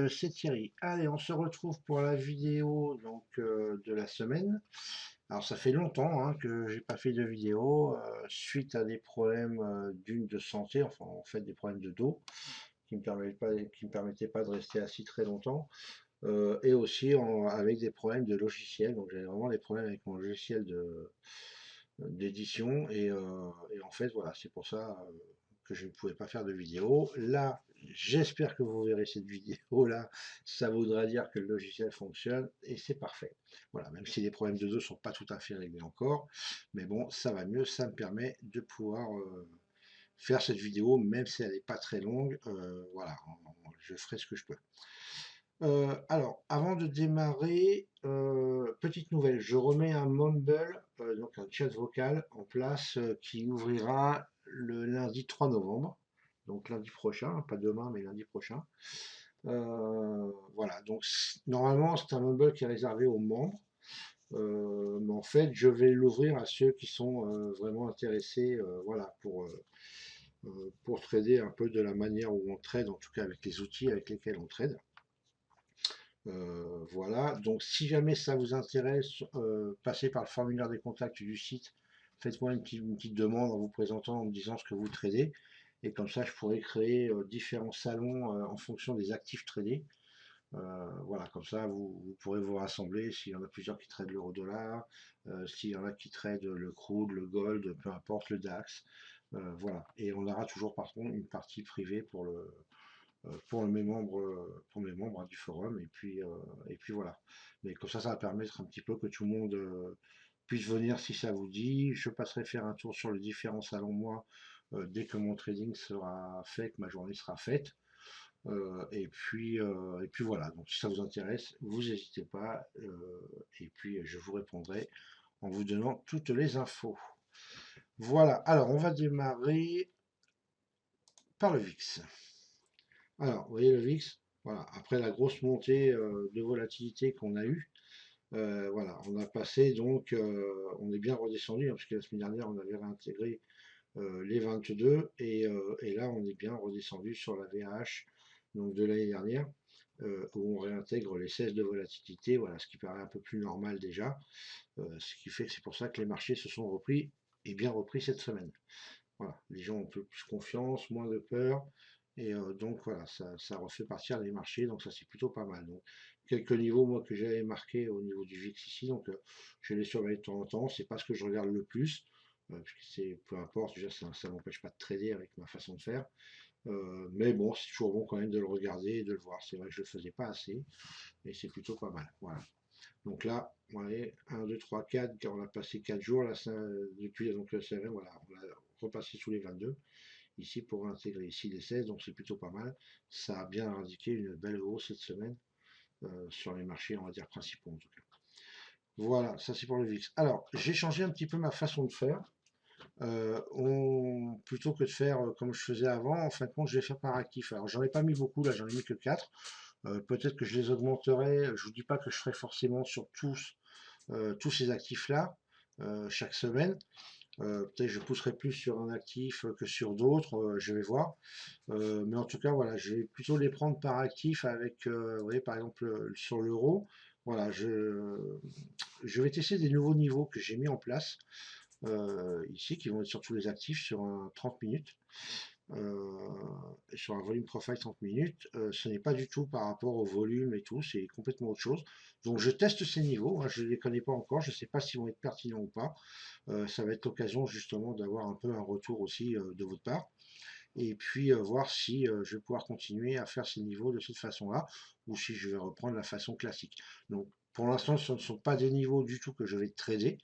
c'est Thierry. Allez, on se retrouve pour la vidéo donc de la semaine. Alors ça fait longtemps que j'ai pas fait de vidéo suite à des problèmes de santé, enfin en fait des problèmes de dos qui me permettaient pas de rester assis très longtemps et aussi avec des problèmes de logiciel. Donc j'avais vraiment des problèmes avec mon logiciel d'édition et en fait voilà c'est pour ça que je ne pouvais pas faire de vidéo. Là, j'espère que vous verrez cette vidéo là, ça voudra dire que le logiciel fonctionne et c'est parfait. Voilà, même si les problèmes de dos sont pas tout à fait réglés encore, mais bon, ça va mieux, ça me permet de pouvoir faire cette vidéo, même si elle n'est pas très longue. Voilà, je ferai ce que je peux. Alors, avant de démarrer, petite nouvelle, je remets un Mumble, donc un chat vocal en place qui ouvrira le lundi 3 novembre, donc lundi prochain, pas demain mais lundi prochain. Voilà, donc normalement c'est un Mumble qui est réservé aux membres, mais en fait je vais l'ouvrir à ceux qui sont vraiment intéressés, voilà, pour trader un peu de la manière où on trade, en tout cas avec les outils avec lesquels on trade. Voilà, donc si jamais ça vous intéresse, passez par le formulaire des contacts du site, faites-moi une petite demande en vous présentant, en me disant ce que vous tradez, et comme ça je pourrais créer différents salons en fonction des actifs tradés. Voilà, comme ça vous pourrez vous rassembler s'il y en a plusieurs qui tradent l'euro-dollar, s'il y en a qui tradent le crude, le gold, peu importe, le DAX. Voilà, et on aura toujours par contre une partie privée pour mes membres du forum, et puis voilà. Mais comme ça va permettre un petit peu que tout le monde puisse venir si ça vous dit. Je passerai faire un tour sur les différents salons, moi, dès que mon trading sera fait, que ma journée sera faite. Et puis voilà, donc si ça vous intéresse, vous n'hésitez pas, et puis je vous répondrai en vous donnant toutes les infos. Voilà, alors on va démarrer par le VIX. Alors, vous voyez le VIX, voilà, après la grosse montée de volatilité qu'on a eue, voilà, on a passé donc, on est bien redescendu, parce que la semaine dernière on avait réintégré les 22 et là on est bien redescendu sur la VAH donc de l'année dernière, où on réintègre les 16 de volatilité, voilà, ce qui paraît un peu plus normal déjà, ce qui fait que c'est pour ça que les marchés se sont repris et bien repris cette semaine. Voilà, les gens ont un peu plus confiance, moins de peur, et donc voilà, ça refait partir les marchés, donc ça c'est plutôt pas mal. Donc quelques niveaux moi que j'avais marqué au niveau du VIX ici, donc je les surveille de temps en temps, c'est pas ce que je regarde le plus, parce que c'est peu importe, déjà ça m'empêche pas de trader avec ma façon de faire. Mais bon, c'est toujours bon quand même de le regarder et de le voir. C'est vrai que je le faisais pas assez, mais c'est plutôt pas mal. Voilà. Donc là, vous voyez, 1, 2, 3, 4, on a passé 4 jours, là, depuis donc, le CRM, voilà, on a repassé sous les 22, ici pour intégrer ici les 16, donc c'est plutôt pas mal. Ça a bien indiqué une belle hausse cette semaine sur les marchés, on va dire, principaux en tout cas. Voilà, ça c'est pour le VIX. Alors, j'ai changé un petit peu ma façon de faire. Plutôt que de faire comme je faisais avant, en fin de compte, je vais faire par actif. Alors, j'en ai pas mis beaucoup, là, j'en ai mis que 4. Peut-être que je les augmenterai. Je vous dis pas que je ferai forcément sur tous ces actifs-là chaque semaine. Peut-être je pousserai plus sur un actif que sur d'autres, je vais voir. Mais en tout cas, voilà, je vais plutôt les prendre par actif avec, vous voyez, par exemple, sur l'euro. Voilà, je vais tester des nouveaux niveaux que j'ai mis en place ici, qui vont être sur tous les actifs sur un 30 minutes. Sur un volume profile 30 minutes, ce n'est pas du tout par rapport au volume et tout, c'est complètement autre chose. Donc je teste ces niveaux, je ne les connais pas encore, je ne sais pas s'ils vont être pertinents ou pas. Ça va être l'occasion justement d'avoir un peu un retour aussi de votre part. Et puis voir si je vais pouvoir continuer à faire ces niveaux de cette façon-là, ou si je vais reprendre la façon classique. Donc pour l'instant, ce ne sont pas des niveaux du tout que je vais trader.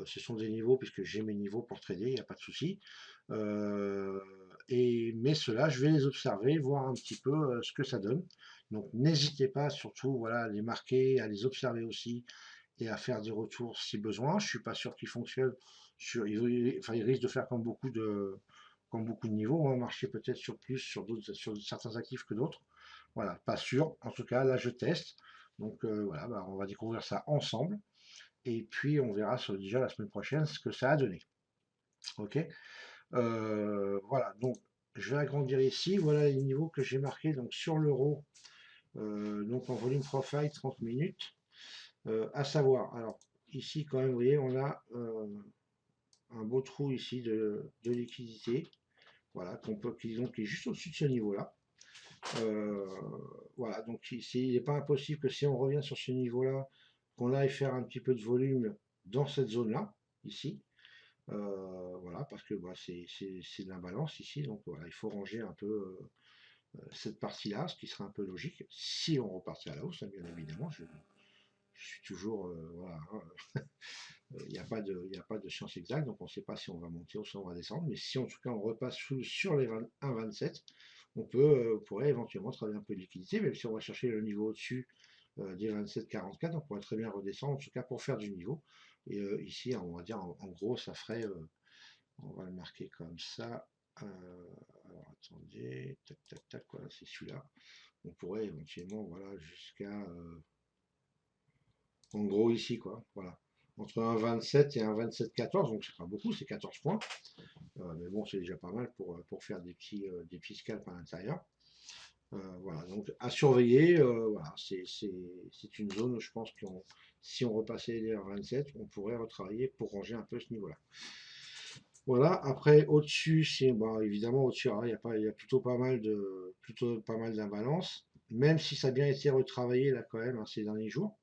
Ce sont des niveaux, puisque j'ai mes niveaux pour trader, il n'y a pas de souci. Mais ceux-là, je vais les observer, voir un petit peu ce que ça donne. Donc n'hésitez pas, surtout, voilà, à les marquer, à les observer aussi, et à faire des retours si besoin. Je ne suis pas sûr qu'ils fonctionnent enfin, ils risquent de faire comme beaucoup de niveaux, marcher peut-être sur plus, sur certains actifs que d'autres. Voilà, pas sûr. En tout cas, là, je teste. Donc voilà, bah, on va découvrir ça ensemble. Et puis on verra déjà la semaine prochaine ce que ça a donné. Ok. Voilà, donc je vais agrandir ici. Voilà les niveaux que j'ai marqués donc sur l'euro Donc en volume profile 30 minutes. À savoir, alors ici quand même, vous voyez, on a un beau trou ici de liquidité, voilà, qui est juste au-dessus de ce niveau-là. Voilà, donc il n'est pas impossible que si on revient sur ce niveau-là, qu'on aille faire un petit peu de volume dans cette zone-là, ici. Voilà, parce que bah, c'est de l'imbalance ici, donc voilà, il faut ranger un peu cette partie-là, ce qui serait un peu logique, si on repartait à la hausse, hein, bien évidemment, je suis toujours, voilà, hein, il n'y a pas de science exacte, donc on ne sait pas si on va monter ou si on va descendre, mais si en tout cas on repasse sur les 1,27, on pourrait éventuellement travailler un peu de liquidité, même si on va chercher le niveau au-dessus des 27,44, on pourrait très bien redescendre, en tout cas pour faire du niveau. Et ici, on va dire en gros, ça ferait, on va le marquer comme ça. Alors attendez, tac tac tac, voilà, c'est celui-là. On pourrait éventuellement, voilà, jusqu'à, en gros ici, quoi, voilà. Entre un 27 et un 27,14, donc c'est pas beaucoup, c'est 14 points. Mais bon, c'est déjà pas mal pour faire des petits scalps à l'intérieur. Voilà, donc à surveiller, voilà, c'est une zone où je pense que si on repassait les 27, on pourrait retravailler pour ranger un peu ce niveau-là. Voilà, après au-dessus, bah, évidemment au-dessus, il y a plutôt pas mal d'imbalance, même si ça a bien été retravaillé là quand même, hein, ces derniers jours.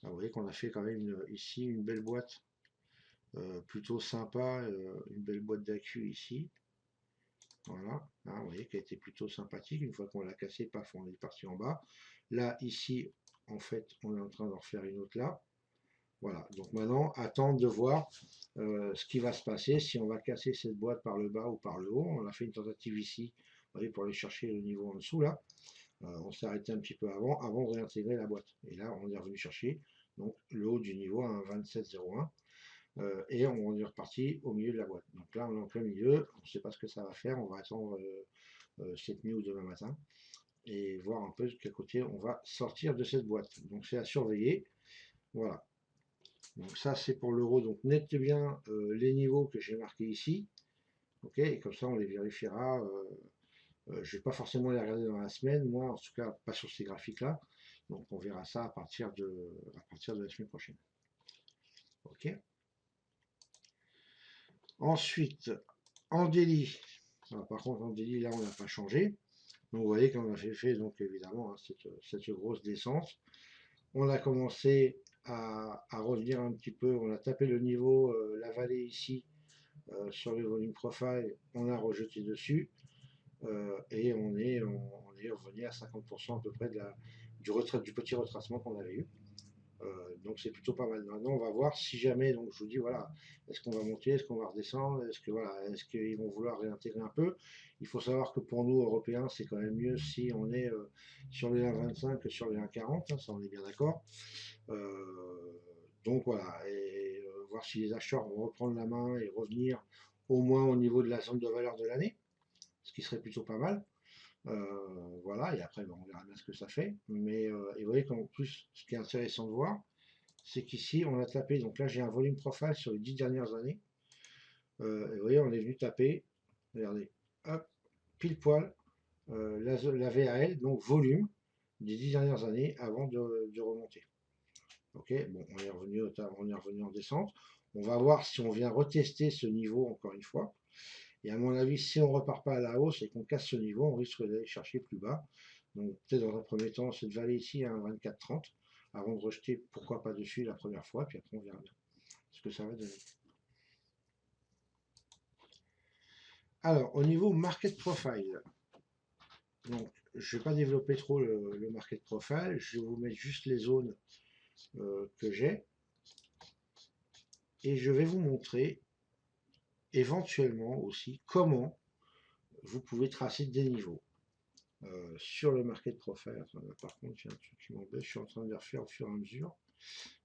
Ah, vous voyez qu'on a fait quand même ici une belle boîte plutôt sympa, une belle boîte d'accu ici. Voilà, hein, vous voyez qu'elle était plutôt sympathique. Une fois qu'on l'a cassé, paf, on est parti en bas. Là, ici, en fait, on est en train d'en refaire une autre là. Voilà, donc maintenant, attendre de voir ce qui va se passer, si on va casser cette boîte par le bas ou par le haut. On a fait une tentative ici, vous voyez, pour aller chercher le niveau en dessous là. On s'est arrêté un petit peu avant de réintégrer la boîte. Et là, on est revenu chercher donc le haut du niveau à un 27,01. Et on est reparti au milieu de la boîte. Donc là, on est en plein milieu, on ne sait pas ce que ça va faire, on va attendre cette nuit ou demain matin et voir un peu de quel côté on va sortir de cette boîte. Donc c'est à surveiller. Voilà. Donc ça c'est pour l'euro. Donc notez bien les niveaux que j'ai marqués ici. Ok, et comme ça on les vérifiera. Je ne vais pas forcément les regarder dans la semaine, moi en tout cas pas sur ces graphiques là. Donc on verra ça à partir de la semaine prochaine. Ok. Ensuite, en délit. Alors, par contre, en délit, là, on n'a pas changé. Donc, vous voyez qu'on a fait donc évidemment, hein, cette grosse descente. On a commencé à revenir un petit peu. On a tapé le niveau, la vallée ici, sur le volume profile. On a rejeté dessus. Et on est revenu à 50% à peu près du petit retracement qu'on avait eu. Donc c'est plutôt pas mal. Maintenant, on va voir si jamais, donc je vous dis, voilà, est-ce qu'on va monter, est-ce qu'on va redescendre, est-ce qu'ils vont vouloir réintégrer un peu. Il faut savoir que pour nous, Européens, c'est quand même mieux si on est sur les 1,25 que sur les 1,40, hein, ça on est bien d'accord. Donc voilà, et voir si les acheteurs vont reprendre la main et revenir au moins au niveau de la zone de valeur de l'année, ce qui serait plutôt pas mal. Voilà, et après, on verra bien ce que ça fait. Mais et vous voyez qu'en plus, ce qui est intéressant de voir, c'est qu'ici, on a tapé. Donc là, j'ai un volume profile sur les 10 dernières années. Et vous voyez, on est venu taper, regardez, hop, pile poil, la VAL, donc volume des 10 dernières années avant de remonter. Ok, bon, on est revenu en descente. On va voir si on vient retester ce niveau encore une fois. Et à mon avis, si on ne repart pas à la hausse et qu'on casse ce niveau, on risque d'aller chercher plus bas. Donc peut-être dans un premier temps, cette vallée ici à 24,30, avant de rejeter, pourquoi pas dessus la première fois, puis après on verra bien ce que ça va donner. Alors, au niveau market profile, donc je ne vais pas développer trop le market profile, je vais vous mettre juste les zones que j'ai. Et je vais vous montrer éventuellement aussi comment vous pouvez tracer des niveaux. Sur le market profile. Attends, là, par contre, j'ai un truc qui m'embête, je suis en train de les refaire au fur et à mesure,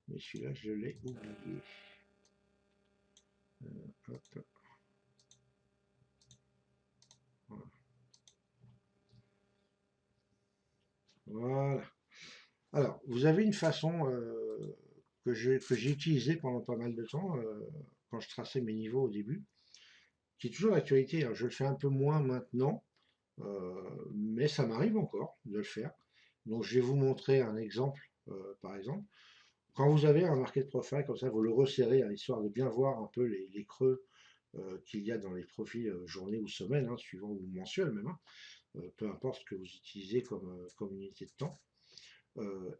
mais celui-là, je l'ai oublié. Hop. Voilà. Voilà. Alors, vous avez une façon que j'ai utilisée pendant pas mal de temps, quand je traçais mes niveaux au début, qui est toujours d'actualité. Je le fais un peu moins maintenant, mais ça m'arrive encore de le faire. Donc je vais vous montrer un exemple, par exemple. Quand vous avez un market profile comme ça, vous le resserrez, hein, histoire de bien voir un peu les creux qu'il y a dans les profils journée ou semaine, hein, suivant ou mensuel même, hein, peu importe ce que vous utilisez comme unité de temps.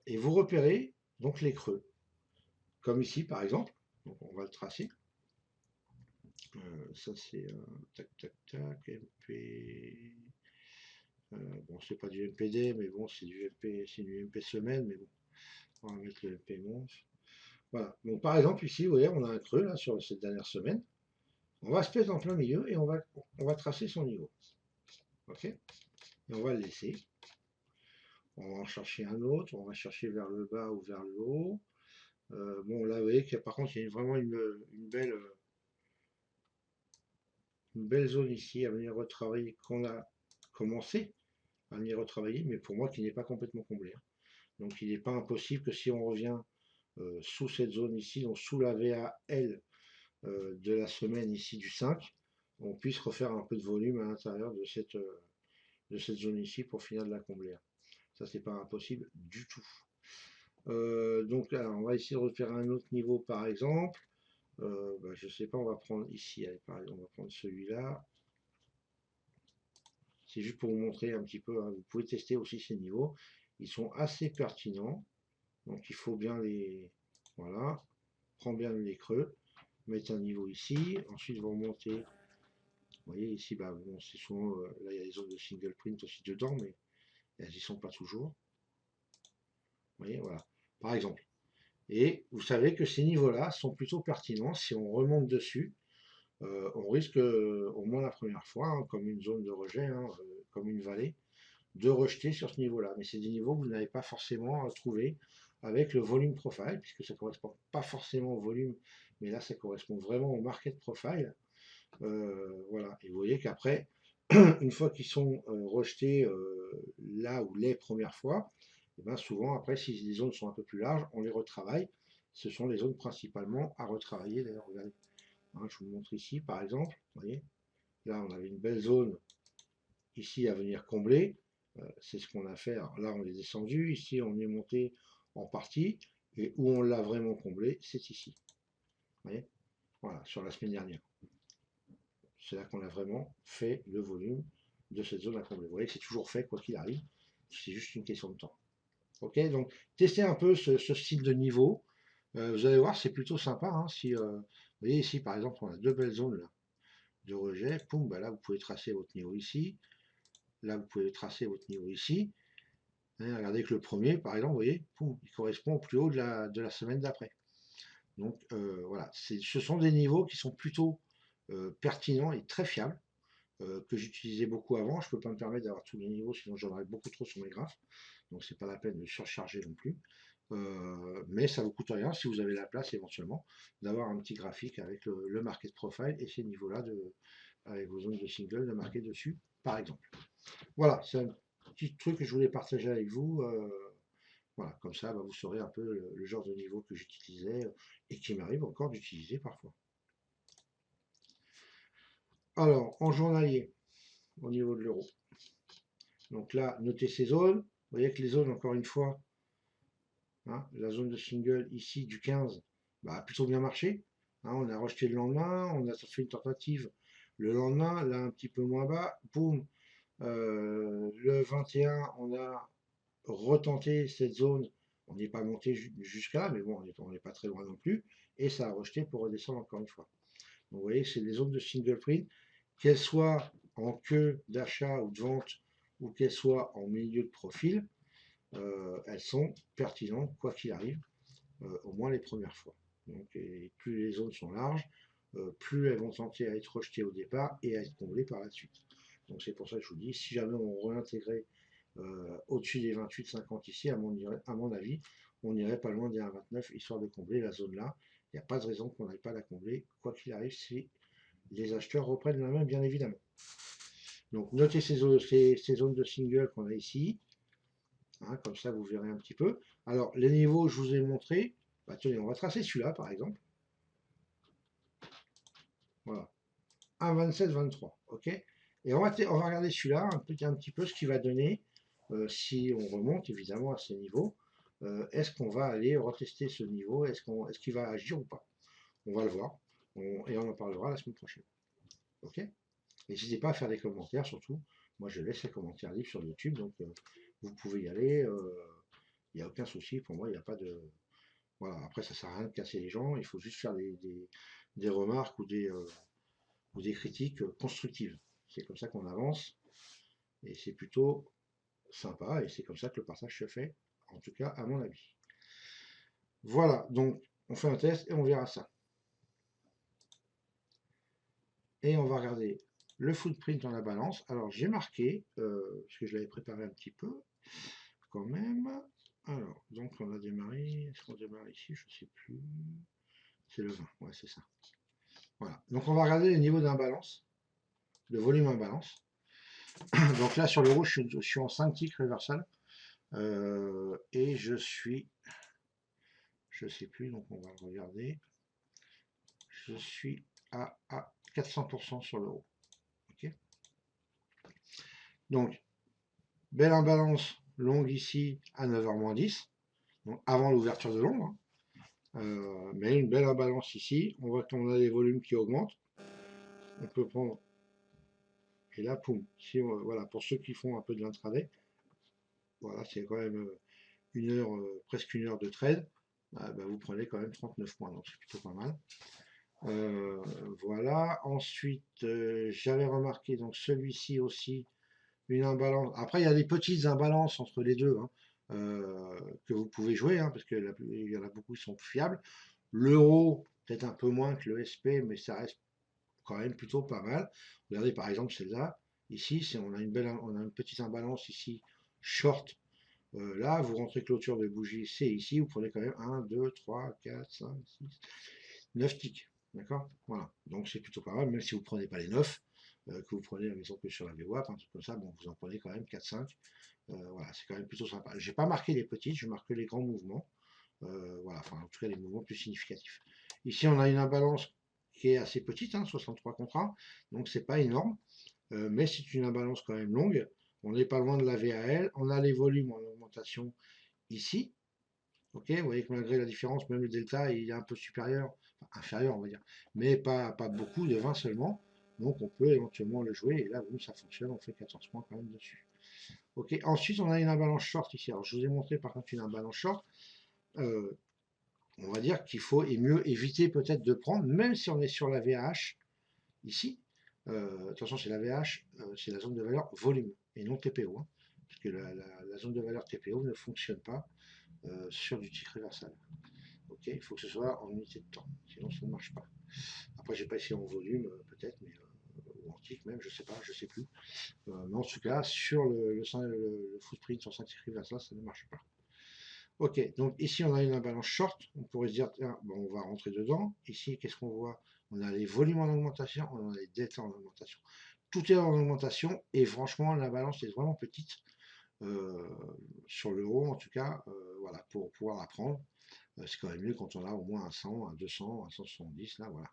Et vous repérez donc les creux, comme ici par exemple. Donc on va le tracer. Ça c'est tac tac tac MP. Bon, c'est pas du MPD, mais bon, c'est du MP semaine, mais bon, on va mettre le MP month. Voilà. Donc par exemple ici, vous voyez, on a un creux là sur cette dernière semaine. On va se mettre en plein milieu et on va tracer son niveau. Ok. Et on va le laisser. On va en chercher un autre. On va chercher vers le bas ou vers le haut. Bon, là, vous voyez que par contre, il y a vraiment une belle zone ici à venir retravailler, qu'on a commencé à venir retravailler, mais pour moi qui n'est pas complètement comblé, hein. Donc il n'est pas impossible que si on revient sous cette zone ici, donc sous la VAL de la semaine ici du 5, on puisse refaire un peu de volume à l'intérieur de cette zone ici pour finir de la combler. Ça, c'est pas impossible du tout. Donc, alors, on va essayer de refaire un autre niveau, par exemple. Je sais pas, on va prendre ici, allez, par exemple, on va prendre celui-là. C'est juste pour vous montrer un petit peu, hein, vous pouvez tester aussi ces niveaux. Ils sont assez pertinents. Donc, il faut bien les... Voilà. Prends bien les creux. Mettre un niveau ici. Ensuite, vous remontez. Vous voyez, ici, bah, bon, c'est souvent... là, il y a les zones de single print aussi dedans, mais elles n'y sont pas toujours. Vous voyez, voilà. Par exemple. Et vous savez que ces niveaux-là sont plutôt pertinents. Si on remonte dessus, on risque, au moins la première fois, hein, comme une zone de rejet, hein, comme une vallée, de rejeter sur ce niveau-là. Mais c'est des niveaux que vous n'avez pas forcément trouvé avec le volume profile, puisque ça ne correspond pas forcément au volume, mais là, ça correspond vraiment au market profile. Voilà. Et vous voyez qu'après, une fois qu'ils sont rejetés là ou les premières fois, et bien souvent, après, si les zones sont un peu plus larges, on les retravaille. Ce sont les zones principalement à retravailler. D'ailleurs, regardez, hein, je vous montre ici, par exemple. Vous voyez, là, on avait une belle zone ici à venir combler. C'est ce qu'on a fait. Alors là, on est descendu. Ici, on est monté en partie. Et où on l'a vraiment comblé, c'est ici. Vous voyez, voilà, sur la semaine dernière. C'est là qu'on a vraiment fait le volume de cette zone à combler. Vous voyez que c'est toujours fait, quoi qu'il arrive. C'est juste une question de temps. Ok, donc testez un peu ce style de niveau. Vous allez voir, c'est plutôt sympa, hein, si, vous voyez ici, par exemple, on a deux belles zones là, de rejet. Poum, bah là, vous pouvez tracer votre niveau ici. Là, vous pouvez tracer votre niveau ici. Hein, regardez que le premier, par exemple, vous voyez, poum, il correspond au plus haut de la semaine d'après. Donc voilà, ce sont des niveaux qui sont plutôt pertinents et très fiables, que j'utilisais beaucoup avant. Je ne peux pas me permettre d'avoir tous les niveaux, sinon j'en aurais beaucoup trop sur mes graphes. Donc c'est pas la peine de surcharger non plus. Mais ça vous coûte rien si vous avez la place éventuellement d'avoir un petit graphique avec le market profile et ces niveaux-là avec vos zones de single de marquer dessus, par exemple. Voilà, c'est un petit truc que je voulais partager avec vous. Voilà, comme ça, bah, vous saurez un peu le genre de niveau que j'utilisais et qui m'arrive encore d'utiliser parfois. Alors, en journalier, au niveau de l'euro. Donc là, notez ces zones. Vous voyez que les zones, encore une fois, hein, la zone de single ici du 15 bah, a plutôt bien marché. Hein, on a rejeté le lendemain, on a fait une tentative le lendemain, là un petit peu moins bas. Boum, le 21, on a retenté cette zone. On n'est pas monté jusqu'à là, mais bon, on n'est pas très loin non plus. Et ça a rejeté pour redescendre encore une fois. Donc vous voyez que c'est des zones de single print, qu'elles soient en queue d'achat ou de vente, ou qu'elles soient en milieu de profil, elles sont pertinentes quoi qu'il arrive, au moins les premières fois. Donc, et plus les zones sont larges, plus elles vont tenter à être rejetées au départ et à être comblées par la suite. Donc c'est pour ça que je vous dis, si jamais on réintégrait au-dessus des 28,50 ici, à mon avis, on n'irait pas loin des 1,29 histoire de combler la zone là. Il n'y a pas de raison qu'on n'aille pas la combler, quoi qu'il arrive, si les acheteurs reprennent la main, bien évidemment. Donc notez ces zones de single qu'on a ici. Hein, comme ça, vous verrez un petit peu. Alors, les niveaux que je vous ai montrés, bah, tenez, on va tracer celui-là, par exemple. Voilà. 1,27, 23. OK. Et on va regarder celui-là, un petit peu ce qu'il va donner si on remonte évidemment à ces niveaux, est-ce qu'on va aller retester ce niveau? Est-ce qu'il va agir ou pas? On va le voir. Et on en parlera la semaine prochaine. Ok? N'hésitez pas à faire des commentaires surtout. Moi je laisse les commentaires libres sur YouTube, donc vous pouvez y aller. Il n'y a aucun souci. Pour moi, il n'y a pas de. Voilà, après ça sert à rien de casser les gens, il faut juste faire des remarques ou des critiques constructives. C'est comme ça qu'on avance et c'est plutôt sympa et c'est comme ça que le partage se fait, en tout cas à mon avis. Voilà, donc on fait un test et on verra ça. Et on va regarder le footprint dans la balance. Alors j'ai marqué, parce que je l'avais préparé un petit peu quand même. Alors, donc on a démarré, est-ce qu'on démarre ici? Je ne sais plus. C'est le 20, ouais c'est ça. Voilà, donc on va regarder les niveaux d'imbalance, de volume imbalance. Donc là sur le rouge, je suis en 5 ticks reversal. Et je suis, je sais plus, donc on va regarder. Je suis à 400% sur l'euro. Ok. Donc, belle imbalance longue ici à 9h-10, donc avant l'ouverture de l'ombre. Mais une belle imbalance ici. On voit qu'on a des volumes qui augmentent. On peut prendre. Et là, poum. Si voilà, pour ceux qui font un peu de l'intraday, voilà, c'est quand même une heure, presque une heure de trade. Bah, vous prenez quand même 39 points, donc c'est plutôt pas mal. Voilà. Ensuite, j'avais remarqué donc celui-ci aussi une imbalance. Après, il y a des petites imbalances entre les deux hein, que vous pouvez jouer hein, parce qu'il y en a beaucoup qui sont fiables. L'euro, peut-être un peu moins que le SP, mais ça reste quand même plutôt pas mal. Regardez par exemple celle-là. Ici, on a une petite imbalance ici short. Là, vous rentrez clôture de bougie C ici, vous prenez quand même 1, 2, 3, 4, 5, 6, 9 ticks. D'accord. Voilà. Donc c'est plutôt pas mal, même si vous ne prenez pas les 9, que vous prenez la maison que sur la VWAP, un truc comme ça, bon, vous en prenez quand même 4-5. Voilà, c'est quand même plutôt sympa. J'ai pas marqué les petites, je marque les grands mouvements. Voilà, enfin en tout cas les mouvements plus significatifs. Ici on a une imbalance qui est assez petite, hein, 63 contrats, donc c'est pas énorme, mais c'est une imbalance quand même longue. On n'est pas loin de la VAL, on a les volumes en augmentation ici. Ok, vous voyez que malgré la différence, même le delta il est un peu supérieur, enfin, inférieur on va dire, mais pas beaucoup, de 20 seulement. Donc on peut éventuellement le jouer, et là vous, ça fonctionne, on fait 14 points quand même dessus. Ok, ensuite on a une imbalance short ici. Alors je vous ai montré par contre une imbalance short. On va dire qu'il faut mieux éviter peut-être de prendre, même si on est sur la VH ici. De toute façon, c'est la VH, c'est la zone de valeur volume et non TPO, hein, parce que la zone de valeur TPO ne fonctionne pas sur du titre reversal. Ok, il faut que ce soit en unité de temps, sinon ça ne marche pas. Après, j'ai pas essayé en volume, peut-être, mais ou en tick même, je sais pas, je sais plus. Mais en tout cas, sur le footprint sur 5 titres reversal, ça ne marche pas. Ok, donc ici on a une imbalance short, on pourrait se dire, tiens, bon, on va rentrer dedans. Ici, qu'est-ce qu'on voit? On a les volumes en augmentation, on a les dettes en augmentation. Tout est en augmentation et franchement, la balance est vraiment petite sur l'euro en tout cas, voilà, pour pouvoir la prendre. C'est quand même mieux quand on a au moins un 100, un 200, un 170, là, voilà.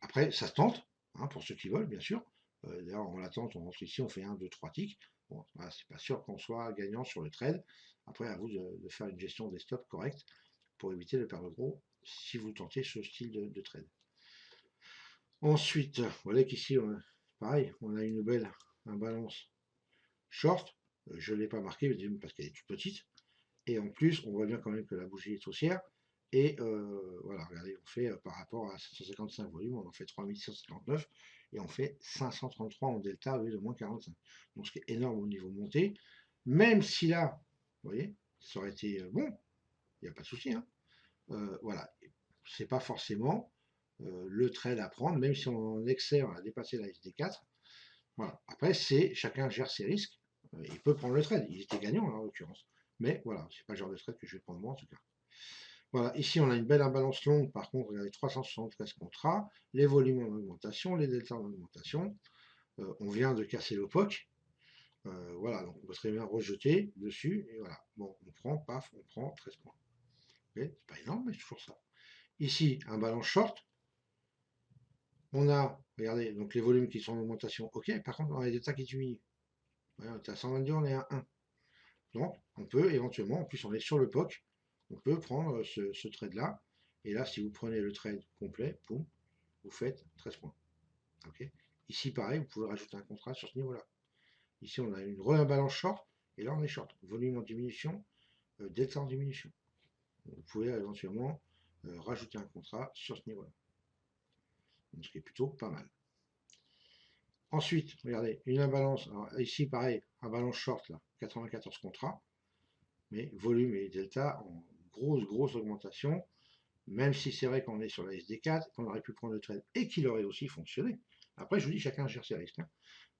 Après, ça se tente, hein, pour ceux qui veulent, bien sûr. D'ailleurs, on l'attend, on rentre ici, on fait 1, 2, 3 ticks. Bon, voilà, c'est pas sûr qu'on soit gagnant sur le trade. Après, à vous de faire une gestion des stops correcte pour éviter de perdre gros si vous tentez ce style de trade. Ensuite, vous voyez qu'ici, pareil, on a une belle imbalance short. Je ne l'ai pas marqué parce qu'elle est toute petite. Et en plus, on voit bien quand même que la bougie est haussière. Et voilà, regardez, on fait par rapport à 755 volumes, on en fait 3659 et on fait 533 en delta au lieu de moins 45. Donc ce qui est énorme au niveau montée. Même si là, vous voyez, ça aurait été bon, il n'y a pas de souci. Hein. Voilà, c'est pas forcément le trade à prendre, même si on en excès, on a dépassé la SD4. Voilà. Après, chacun gère ses risques. Il peut prendre le trade. Il était gagnant en l'occurrence. Mais voilà, c'est pas le genre de trade que je vais prendre moi en tout cas. Voilà, ici on a une belle imbalance longue, par contre, regardez, 373 contrats, les volumes en augmentation, les deltas en augmentation. On vient de casser le POC. Voilà, donc on peut très bien rejeter dessus, et voilà. Bon, on prend, paf, on prend 13 points. Okay, c'est pas énorme, mais c'est toujours ça. Ici, un balance short. On a, regardez, donc les volumes qui sont en augmentation, ok, par contre, on a les deltas qui diminuent. Ouais, on était à 122, on est à 1. Donc, on peut éventuellement, en plus on est sur le POC, on peut prendre ce trade-là. Et là, si vous prenez le trade complet, boum, vous faites 13 points. Ok. Ici, pareil, vous pouvez rajouter un contrat sur ce niveau-là. Ici, on a une rebalance short, et là, on est short. Volume en diminution, delta en diminution. Vous pouvez éventuellement rajouter un contrat sur ce niveau-là. Ce qui est plutôt pas mal. Ensuite, regardez, une imbalance. Alors, ici, pareil, un balance short, là, 94 contrats, mais volume et delta en grosse augmentation, même si c'est vrai qu'on est sur la SD4, qu'on aurait pu prendre le trade et qu'il aurait aussi fonctionné. Après, je vous dis, chacun gère ses risques. Hein.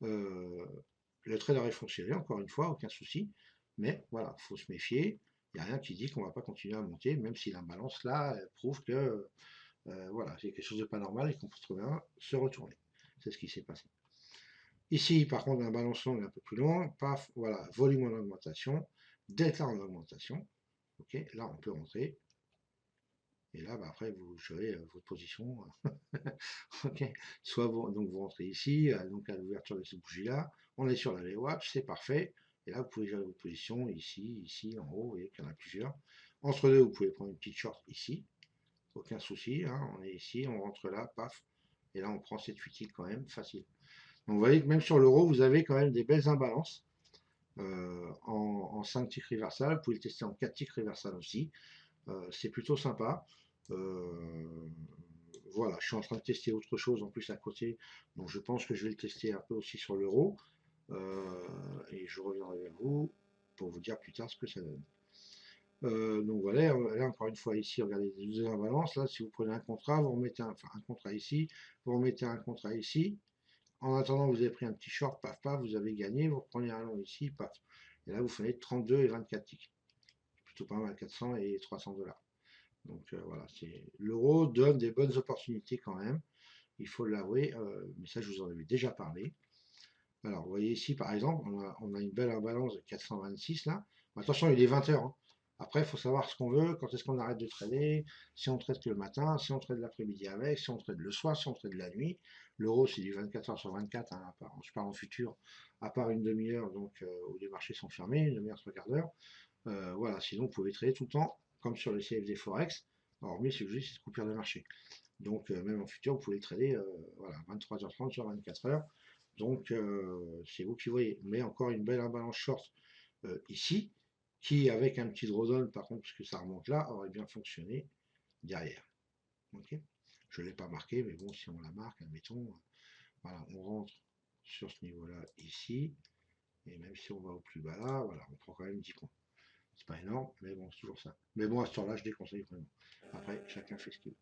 Le trade aurait fonctionné, encore une fois, aucun souci, mais voilà, il faut se méfier. Il n'y a rien qui dit qu'on ne va pas continuer à monter, même si l'imbalance là prouve que voilà, c'est quelque chose de pas normal et qu'on peut très bien se retourner. C'est ce qui s'est passé. Ici, par contre, un balance long un peu plus long, paf, voilà, volume en augmentation, delta en augmentation. Ok, là on peut rentrer. Et là, bah, après, vous gérez votre position. Ok, soit donc vous rentrez ici, donc à l'ouverture de cette bougie-là, on est sur la VWAP, c'est parfait. Et là, vous pouvez gérer votre position ici, ici, en haut, vous voyez qu'il y en a plusieurs. Entre deux, vous pouvez prendre une petite short ici, aucun souci, hein, on est ici, on rentre là, paf, et là on prend cette 8 quand même, facile. Donc vous voyez que même sur l'euro, vous avez quand même des belles imbalances en 5 ticks reversal, vous pouvez le tester en 4 ticks reversal aussi, c'est plutôt sympa. Voilà, je suis en train de tester autre chose en plus à côté, donc je pense que je vais le tester un peu aussi sur l'euro, et je reviendrai vers vous pour vous dire plus tard ce que ça donne. Donc voilà, là encore une fois ici, regardez les deux imbalances, là si vous prenez un contrat, vous remettez un contrat ici, vous remettez un contrat ici, en attendant vous avez pris un petit short, paf paf, vous avez gagné, vous reprenez un long ici, paf, et là vous faites 32 et 24 ticks, plutôt pas mal, 400 et 300 $. Donc voilà, l'euro donne des bonnes opportunités quand même, il faut l'avouer, mais ça je vous en avais déjà parlé. Alors vous voyez ici par exemple, on a une belle imbalance de 426 là, attention il est 20 heures, hein. Après, il faut savoir ce qu'on veut, quand est-ce qu'on arrête de trader, si on trade que le matin, si on trade l'après-midi avec, si on trade le soir, si on trade la nuit. L'euro, c'est du 24 heures sur 24, hein, je parle en futur, à part une demi-heure, donc où les marchés sont fermés, une demi-heure, trois quarts d'heure. Voilà, sinon, vous pouvez trader tout le temps, comme sur le CFD Forex, hormis c'est juste cette coupure de marché. Donc, même en futur, vous pouvez trader voilà, 23h30 sur 24 heures. Donc, c'est vous qui voyez. Mais encore une belle imbalance short ici, qui avec un petit drawdown par contre, puisque ça remonte là, aurait bien fonctionné derrière. Ok, je ne l'ai pas marqué, mais bon, si on la marque, admettons, voilà, on rentre sur ce niveau-là ici, et même si on va au plus bas là, voilà, on prend quand même 10 points. C'est pas énorme, mais bon, c'est toujours ça. Mais bon, à ce temps-là, je déconseille vraiment. Après, chacun fait ce qu'il veut.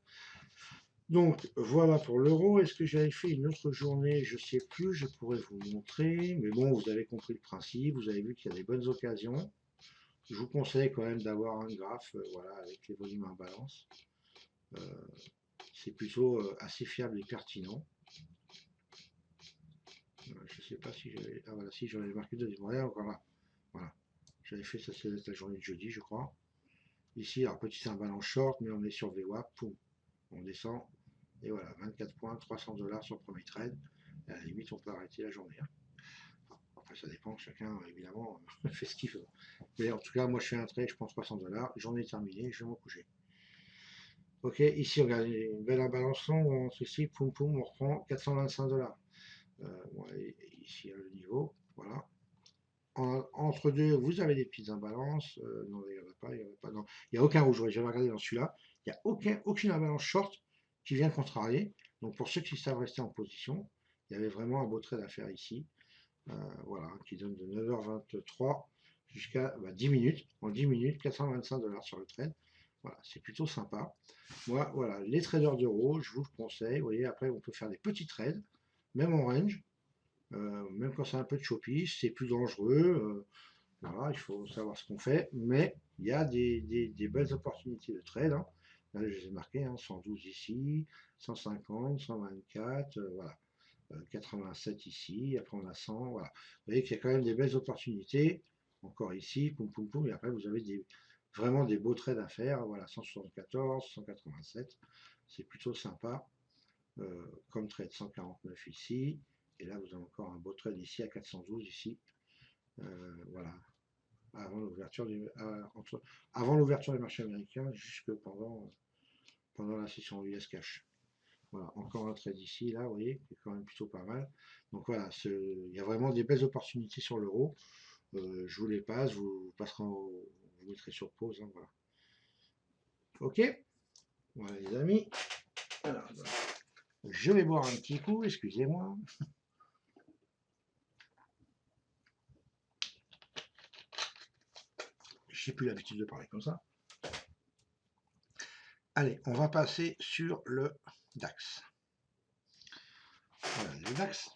Donc, voilà pour l'euro. Est-ce que j'avais fait une autre journée? Je ne sais plus, je pourrais vous montrer. Mais bon, vous avez compris le principe, vous avez vu qu'il y a des bonnes occasions. Je vous conseille quand même d'avoir un graphe voilà, avec les volumes en balance. C'est plutôt assez fiable et pertinent. Je ne sais pas si j'avais. Ah voilà, si j'en ai marqué deux. Voilà, voilà. J'avais fait ça, c'est la journée de jeudi, je crois. Ici, alors petit imbalance short, mais on est sur VWAP, poum, on descend. Et voilà, 24 points, 300 $ sur le premier trade. Et à la limite, on peut arrêter la journée. Hein. Après, ça dépend, chacun, évidemment, fait ce qu'il veut. Mais en tout cas, moi, je fais un trade, je prends 300 $, j'en ai terminé, je vais me coucher. Ok, ici, regardez, une belle imbalance longue, on rentre ici, poum poum, on reprend 425 $. Bon, ici, le niveau, voilà. Entre deux, vous avez des petites imbalances. Non, il n'y en a pas, il n'y en a pas. Non, il n'y a aucun rouge. J'avais regardé dans celui-là. Il n'y a aucune imbalance short qui vient contrarier. Donc, pour ceux qui savent rester en position, il y avait vraiment un beau trade à faire ici. Voilà, qui donne de 9h23 jusqu'à 10 minutes. En 10 minutes, 425 $ sur le trade. Voilà, c'est plutôt sympa. Moi, voilà, les traders d'euros, je vous le conseille. Vous voyez, après, on peut faire des petits trades, même en range. Même quand c'est un peu de chopiche, c'est plus dangereux. Voilà, il faut savoir ce qu'on fait, mais il y a des belles opportunités de trade. Hein. Là, je les ai marqués, hein, 112 ici, 150, 124, voilà, 87 ici, après on a 100, voilà. Vous voyez qu'il y a quand même des belles opportunités. Encore ici, poum poum poum, et après vous avez vraiment des beaux trades à faire. Voilà, 174, 187, c'est plutôt sympa. Comme trade 149 ici, et là vous avez encore un beau trade ici à 412 ici. Voilà, avant l'ouverture avant l'ouverture des marchés américains jusque pendant la session US Cash. Voilà, encore un trade ici, là, vous voyez, qui est quand même plutôt pas mal. Donc voilà, il y a vraiment des belles opportunités sur l'euro. Je vous les passe, vous mettrez sur pause, hein, voilà. Ok, voilà les amis. Alors, je vais boire un petit coup, excusez-moi. J'ai plus l'habitude de parler comme ça. Allez, on va passer sur le DAX. Voilà, le DAX.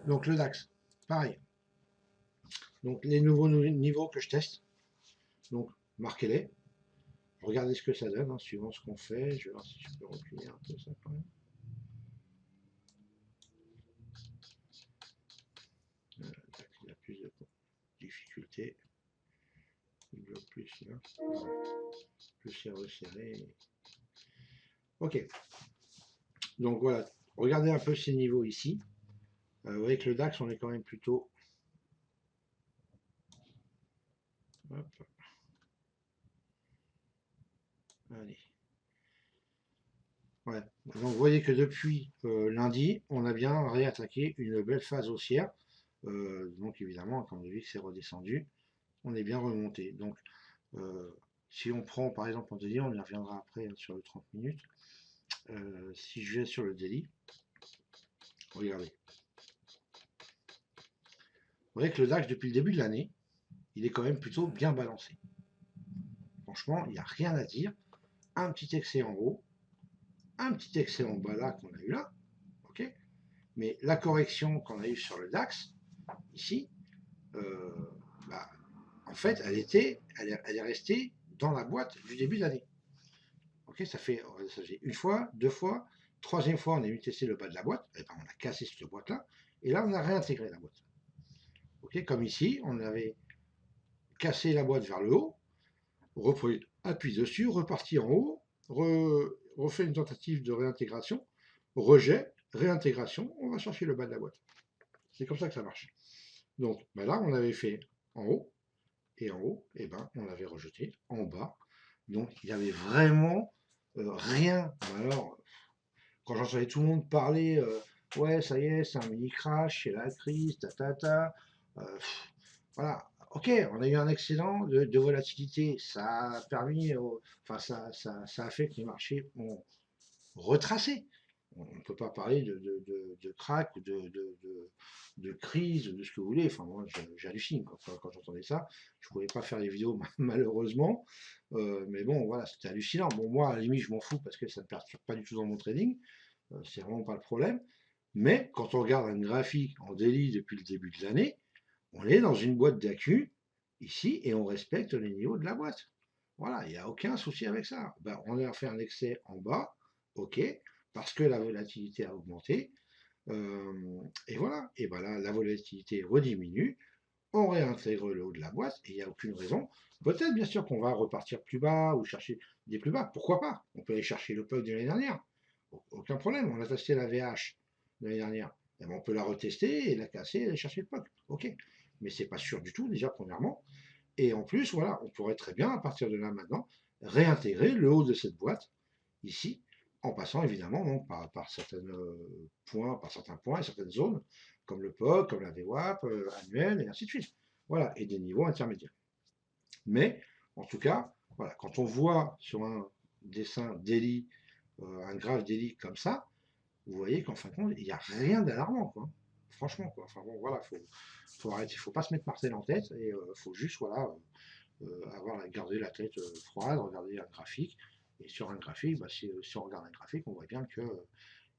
Donc le DAX, pareil. Donc les nouveaux niveaux que je teste, donc marquez-les. Regardez ce que ça donne, hein, suivant ce qu'on fait. Je vais voir si je peux reculer un peu ça quand même. Il y a plus de difficultés. Il bloque plus là. Plus c'est resserré. Ok. Donc voilà, regardez un peu ces niveaux ici. Vous voyez que le DAX, on est quand même plutôt... Hop. Allez. Ouais. Donc vous voyez que depuis lundi, on a bien réattaqué une belle phase haussière. Donc évidemment, quand on a vu que c'est redescendu, on est bien remonté. Donc si on prend par exemple en daily, on y reviendra après hein, sur le 30 minutes. Si je vais sur le daily, regardez. Vous voyez que le DAX depuis le début de l'année, il est quand même plutôt bien balancé. Franchement, il n'y a rien à dire. Un petit excès en haut, un petit excès en bas là qu'on a eu là, ok. Mais la correction qu'on a eue sur le DAX, ici, bah, en fait, elle est restée dans la boîte du début d'année. Ok, ça fait une fois, deux fois, troisième fois, on a eu testé le bas de la boîte, et ben, on a cassé cette boîte-là, et là, on a réintégré la boîte. Ok, comme ici, on avait cassé la boîte vers le haut, repris appui dessus, reparti en haut, refait une tentative de réintégration, rejet, réintégration, on va chercher le bas de la boîte. C'est comme ça que ça marche. Donc ben là, on avait fait en haut, et en haut, et ben, on l'avait rejeté en bas. Donc il y avait vraiment rien. Alors, quand j'entendais tout le monde parler, ouais, ça y est, c'est un mini crash, c'est la crise, voilà. Ok, on a eu un excédent de volatilité, ça a permis, enfin ça a fait que les marchés ont retracé. On ne peut pas parler de crack ou de crise, de ce que vous voulez. Enfin, moi, j'hallucine quand j'entendais ça. Je ne pouvais pas faire les vidéos, malheureusement. Mais bon, voilà, c'était hallucinant. Bon, moi, à la limite, je m'en fous parce que ça ne me perturbe pas du tout dans mon trading. C'est vraiment pas le problème. Mais quand on regarde un graphique en daily depuis le début de l'année, on est dans une boîte d'accu ici et on respecte les niveaux de la boîte. Voilà, il n'y a aucun souci avec ça. Ben, on a fait un excès en bas, ok, parce que la volatilité a augmenté. Et voilà, et ben là, la volatilité rediminue, on réintègre le haut de la boîte et il n'y a aucune raison. Peut-être bien sûr qu'on va repartir plus bas ou chercher des plus bas, pourquoi pas? On peut aller chercher le PUC de l'année dernière, aucun problème. On a testé la VH de l'année dernière, et ben on peut la retester et la casser et aller chercher le PUC, ok. Mais c'est pas sûr du tout déjà premièrement. Et en plus, voilà, on pourrait très bien, à partir de là maintenant, réintégrer le haut de cette boîte, ici, en passant évidemment donc, par certains points et certaines zones, comme le POC, comme la VWAP, annuelle, et ainsi de suite. Voilà, et des niveaux intermédiaires. Mais, en tout cas, voilà, quand on voit sur un dessin daily, un graphe daily comme ça, vous voyez qu'en fin de compte, il n'y a rien d'alarmant, quoi. Franchement, quoi. Enfin bon, voilà, faut arrêter, faut pas se mettre Marcel en tête, et faut juste, voilà, garder la tête froide, regarder un graphique, et sur un graphique, bah, si on regarde un graphique, on voit bien que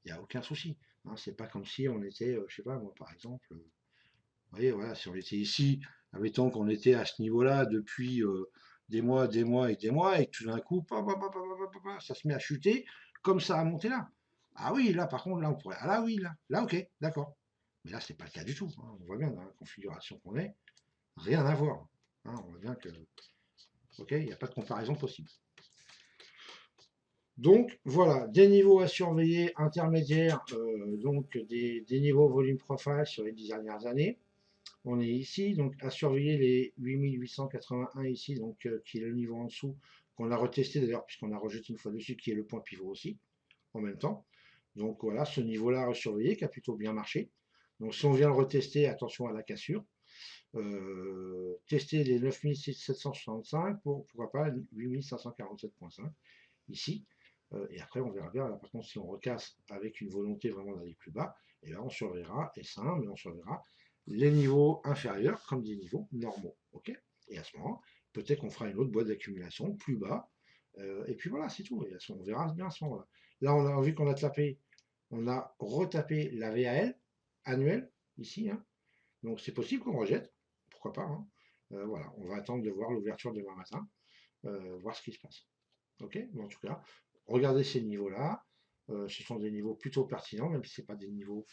il n'y a aucun souci. Hein, c'est pas comme si on était, je sais pas, moi par exemple, vous voyez, voilà, si on était ici, admettons qu'on était à ce niveau-là depuis des mois, des mois et des mois, et que tout d'un coup, ça se met à chuter, comme ça a monté là. Ah oui, là par contre, là on pourrait. Ah là oui, là ok, d'accord. Mais là, c'est pas le cas du tout. Hein. On voit bien dans la configuration qu'on est, rien à voir. Hein, on voit bien que, ok, il n'y a pas de comparaison possible. Donc voilà, des niveaux à surveiller intermédiaires, donc des niveaux volume profile sur les 10 dernières années. On est ici, donc à surveiller les 8881 ici, donc qui est le niveau en dessous, qu'on a retesté d'ailleurs, puisqu'on a rejeté une fois dessus, qui est le point pivot aussi, en même temps. Donc voilà, ce niveau-là à surveiller, qui a plutôt bien marché. Donc si on vient le retester, attention à la cassure. Tester les 9765 pour, pourquoi pas, 8547.5 ici. Et après, on verra bien. Là, par contre, si on recasse avec une volonté vraiment d'aller plus bas, et là, on surveillera S1, mais on surveillera les niveaux inférieurs comme des niveaux normaux. Ok. Et à ce moment, peut-être qu'on fera une autre boîte d'accumulation plus bas. Et puis voilà, c'est tout. Et on verra bien à ce moment-là. Là, on a vu qu'on a tapé, on a retapé la VAL annuelle ici. Hein. Donc c'est possible qu'on rejette. Pourquoi pas. Hein. Voilà, on va attendre de voir l'ouverture demain matin, voir ce qui se passe. Ok. Mais en tout cas, regardez ces niveaux-là. Ce sont des niveaux plutôt pertinents, même si ce n'est pas des niveaux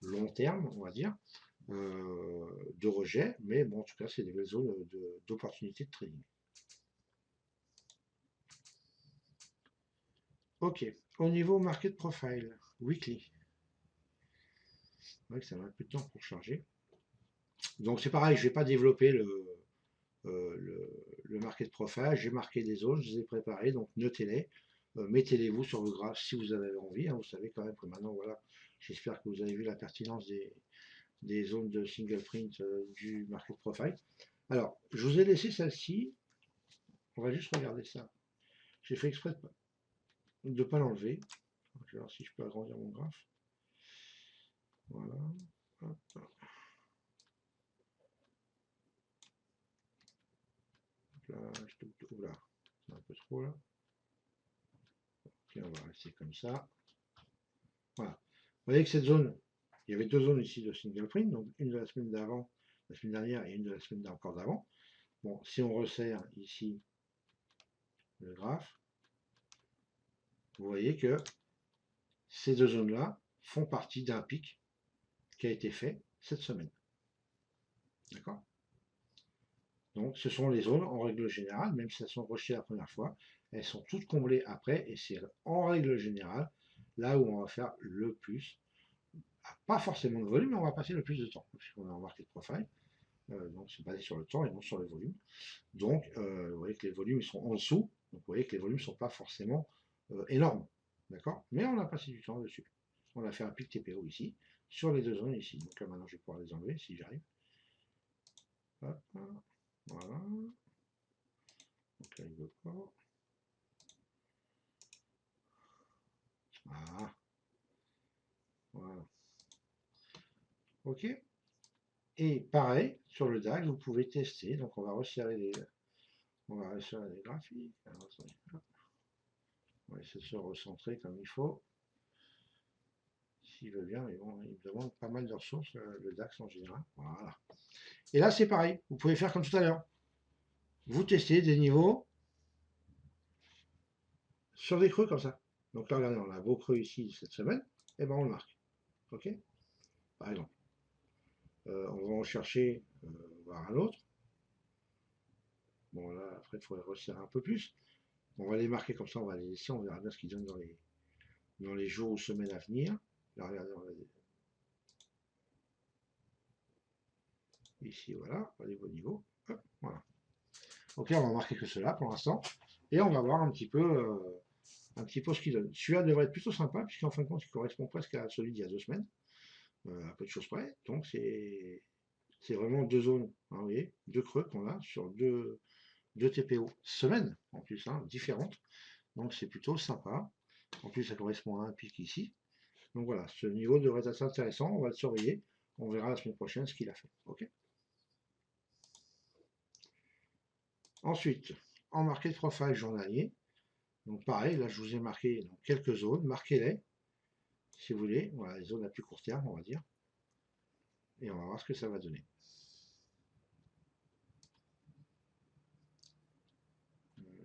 long terme, on va dire, de rejet, mais bon, en tout cas, c'est des belles zones d'opportunité de trading. Ok, au niveau market profile, weekly, c'est vrai que ça met un peu de temps pour charger. Donc c'est pareil, je ne vais pas développer le market profile, j'ai marqué des zones, je les ai préparées, donc notez-les, mettez-les-vous sur le graphe si vous avez envie, hein, vous savez quand même que maintenant, voilà, j'espère que vous avez vu la pertinence des zones de single print du market profile. Alors, je vous ai laissé celle-ci, on va juste regarder ça. J'ai fait exprès de ne pas l'enlever. Je vais voir si je peux agrandir mon graphe. Voilà. Hop. Là, oula, c'est un peu trop là. Ok, on va rester comme ça. Voilà. Vous voyez que cette zone, il y avait deux zones ici de single print, donc une de la semaine d'avant, la semaine dernière, et une de la semaine encore d'avant. Bon, si on resserre ici le graphe, vous voyez que ces deux zones-là font partie d'un pic qui a été fait cette semaine. D'accord? Donc, ce sont les zones, en règle générale, même si elles sont rejetées la première fois, elles sont toutes comblées après, et c'est en règle générale là où on va faire le plus. Pas forcément de volume, mais on va passer le plus de temps, puisqu'on a un market profile. Donc, c'est basé sur le temps et non sur le volume. Donc, vous voyez que les volumes ils sont en dessous. Donc, vous voyez que les volumes ne sont pas forcément énormes. D'accord? Mais on a passé du temps dessus. On a fait un pic TPO ici, sur les deux zones ici. Donc là, maintenant, je vais pouvoir les enlever si j'arrive. Hop, voilà. Donc là, il ne veut pas. Ah, voilà. OK. Et pareil, sur le DAX, vous pouvez tester. Donc, on va resserrer les graphiques. Alors, on va essayer de se recentrer comme il faut. S'il veut bien, mais bon, il me demande pas mal de ressources, le DAX en général. Voilà. Et là, c'est pareil. Vous pouvez faire comme tout à l'heure. Vous testez des niveaux sur des creux comme ça. Donc là, regardez, on a un beau creux ici cette semaine. Et ben on le marque. OK? Par exemple. On va en chercher, voir un autre. Bon, là, après, il faudrait resserrer un peu plus. On va les marquer comme ça, on va les laisser, on verra bien ce qu'ils donnent dans les jours ou semaines à venir. Là, regardez, on va ici, voilà, les beaux niveaux. Hop, voilà. Ok, on va marquer que cela pour l'instant. Et on va voir un petit peu ce qu'il donne. Celui-là devrait être plutôt sympa, puisqu'en fin de compte, il correspond presque à celui d'il y a 2 semaines, à peu de choses près. Donc, c'est vraiment deux zones, hein, vous voyez, deux creux qu'on a sur deux TPO semaines, en plus, hein, différentes. Donc, c'est plutôt sympa. En plus, ça correspond à un pic ici. Donc voilà, ce niveau devrait être assez intéressant. On va le surveiller. On verra la semaine prochaine ce qu'il a fait. Ok. Ensuite, en market profile journalier, donc pareil, là je vous ai marqué donc, quelques zones, marquez-les si vous voulez, voilà les zones à plus court terme on va dire, et on va voir ce que ça va donner.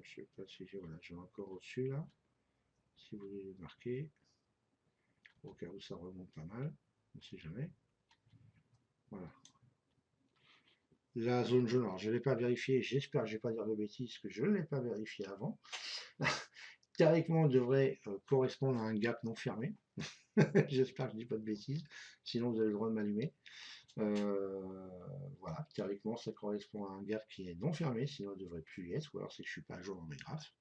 Je sais pas si j'ai, voilà, j'ai encore au-dessus là, si vous voulez les marquer, au cas où ça remonte pas mal, on ne sait jamais. Voilà. La zone jaune, alors je ne l'ai pas vérifié, j'espère que je ne vais pas dire de bêtises, que je ne l'ai pas vérifié avant. théoriquement, on devrait correspondre à un gap non fermé. J'espère que je dis pas de bêtises, sinon vous avez le droit de m'allumer. Voilà, théoriquement, ça correspond à un gap qui est non fermé, sinon il ne devrait plus y être, ou alors c'est que je suis pas à jour dans mes graphes.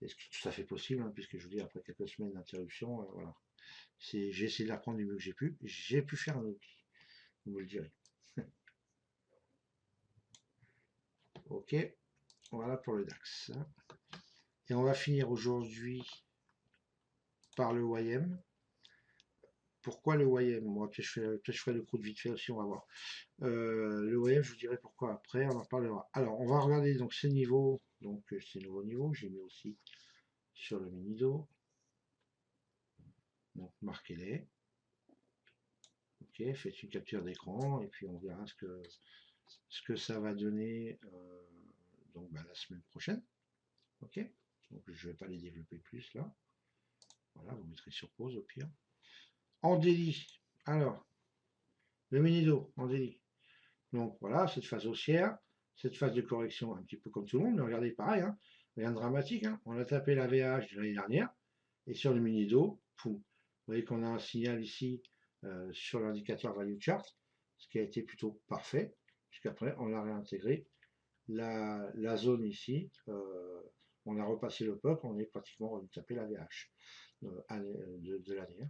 Et ce qui est tout à fait possible, hein, puisque je vous dis, après quelques semaines d'interruption, voilà. J'ai essayé de la reprendre du mieux que j'ai pu faire un outil, vous me le direz. Ok, voilà pour le DAX. Et on va finir aujourd'hui par le YM. Pourquoi le YM? Moi, peut-être je ferai le coup de vite fait aussi, on va voir. Le YM, je vous dirai pourquoi après, on en parlera. Alors, on va regarder donc ces niveaux, donc ces nouveaux niveaux, j'ai mis aussi sur le mini-do. Donc, marquez-les. Ok, faites une capture d'écran et puis on verra ce que ça va donner donc, la semaine prochaine. Ok, donc je ne vais pas les développer plus là. Voilà, vous mettrez sur pause au pire. En délit, alors, le mini-do en délit. Donc voilà, cette phase haussière, cette phase de correction un petit peu comme tout le monde, mais regardez pareil, hein, rien de dramatique. Hein. On a tapé la VH de l'année dernière et sur le mini-do, vous voyez qu'on a un signal ici sur l'indicateur value chart, ce qui a été plutôt parfait, puisqu'après on l'a réintégré. La zone ici, on a repassé le POC, on est pratiquement revenu taper la VH de l'année.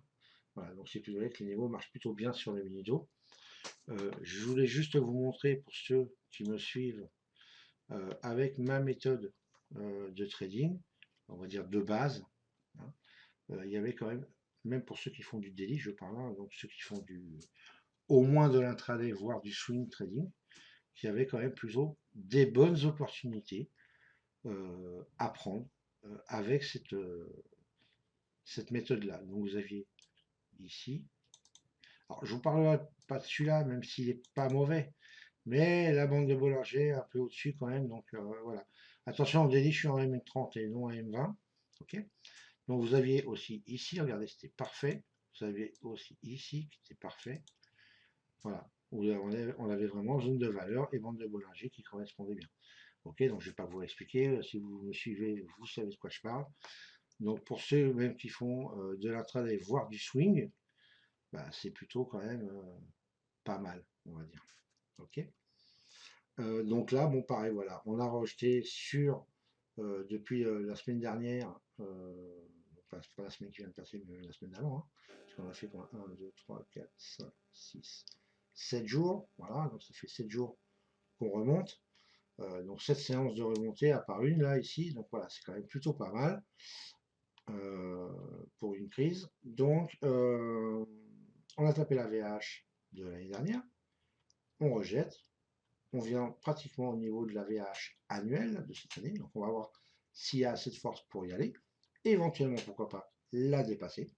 Voilà, donc c'est plus vrai que les niveaux marchent plutôt bien sur le mini-do. Je voulais juste vous montrer pour ceux qui me suivent avec ma méthode de trading, on va dire de base, hein, il y avait quand même pour ceux qui font du daily, je parle là, donc ceux qui font au moins de l'intraday, voire du swing trading, qui avaient quand même plutôt des bonnes opportunités à prendre avec cette méthode-là. Donc vous aviez ici. Alors je vous parlerai pas de celui-là, même s'il n'est pas mauvais. Mais la bande de Bollinger un peu au-dessus quand même, donc voilà. Attention, en délit, je suis en M30 et non en M20. Ok. Donc vous aviez aussi ici, regardez, c'était parfait. Vous aviez aussi ici qui était parfait. Voilà. On avait vraiment zone de valeur et bande de Bollinger qui correspondait bien. Ok, donc je ne vais pas vous l'expliquer. Si vous me suivez, vous savez de quoi je parle. Donc pour ceux même qui font de l'intraday, voire du swing, c'est plutôt quand même pas mal, on va dire. Ok. Donc là, bon, pareil, voilà, on a rejeté depuis la semaine dernière, enfin, c'est pas la semaine qui vient de passer, mais la semaine d'avant, hein, puisqu'on a fait 1, 2, 3, 4, 5, 6, 7 jours, voilà, donc ça fait 7 jours qu'on remonte. Donc 7 séances de remontée, à part une là, ici, donc voilà, c'est quand même plutôt pas mal pour une crise. Donc, on a tapé la VH de l'année dernière, on rejette. On vient pratiquement au niveau de la VH annuelle de cette année. Donc on va voir s'il y a assez de force pour y aller. Éventuellement, pourquoi pas, la dépasser.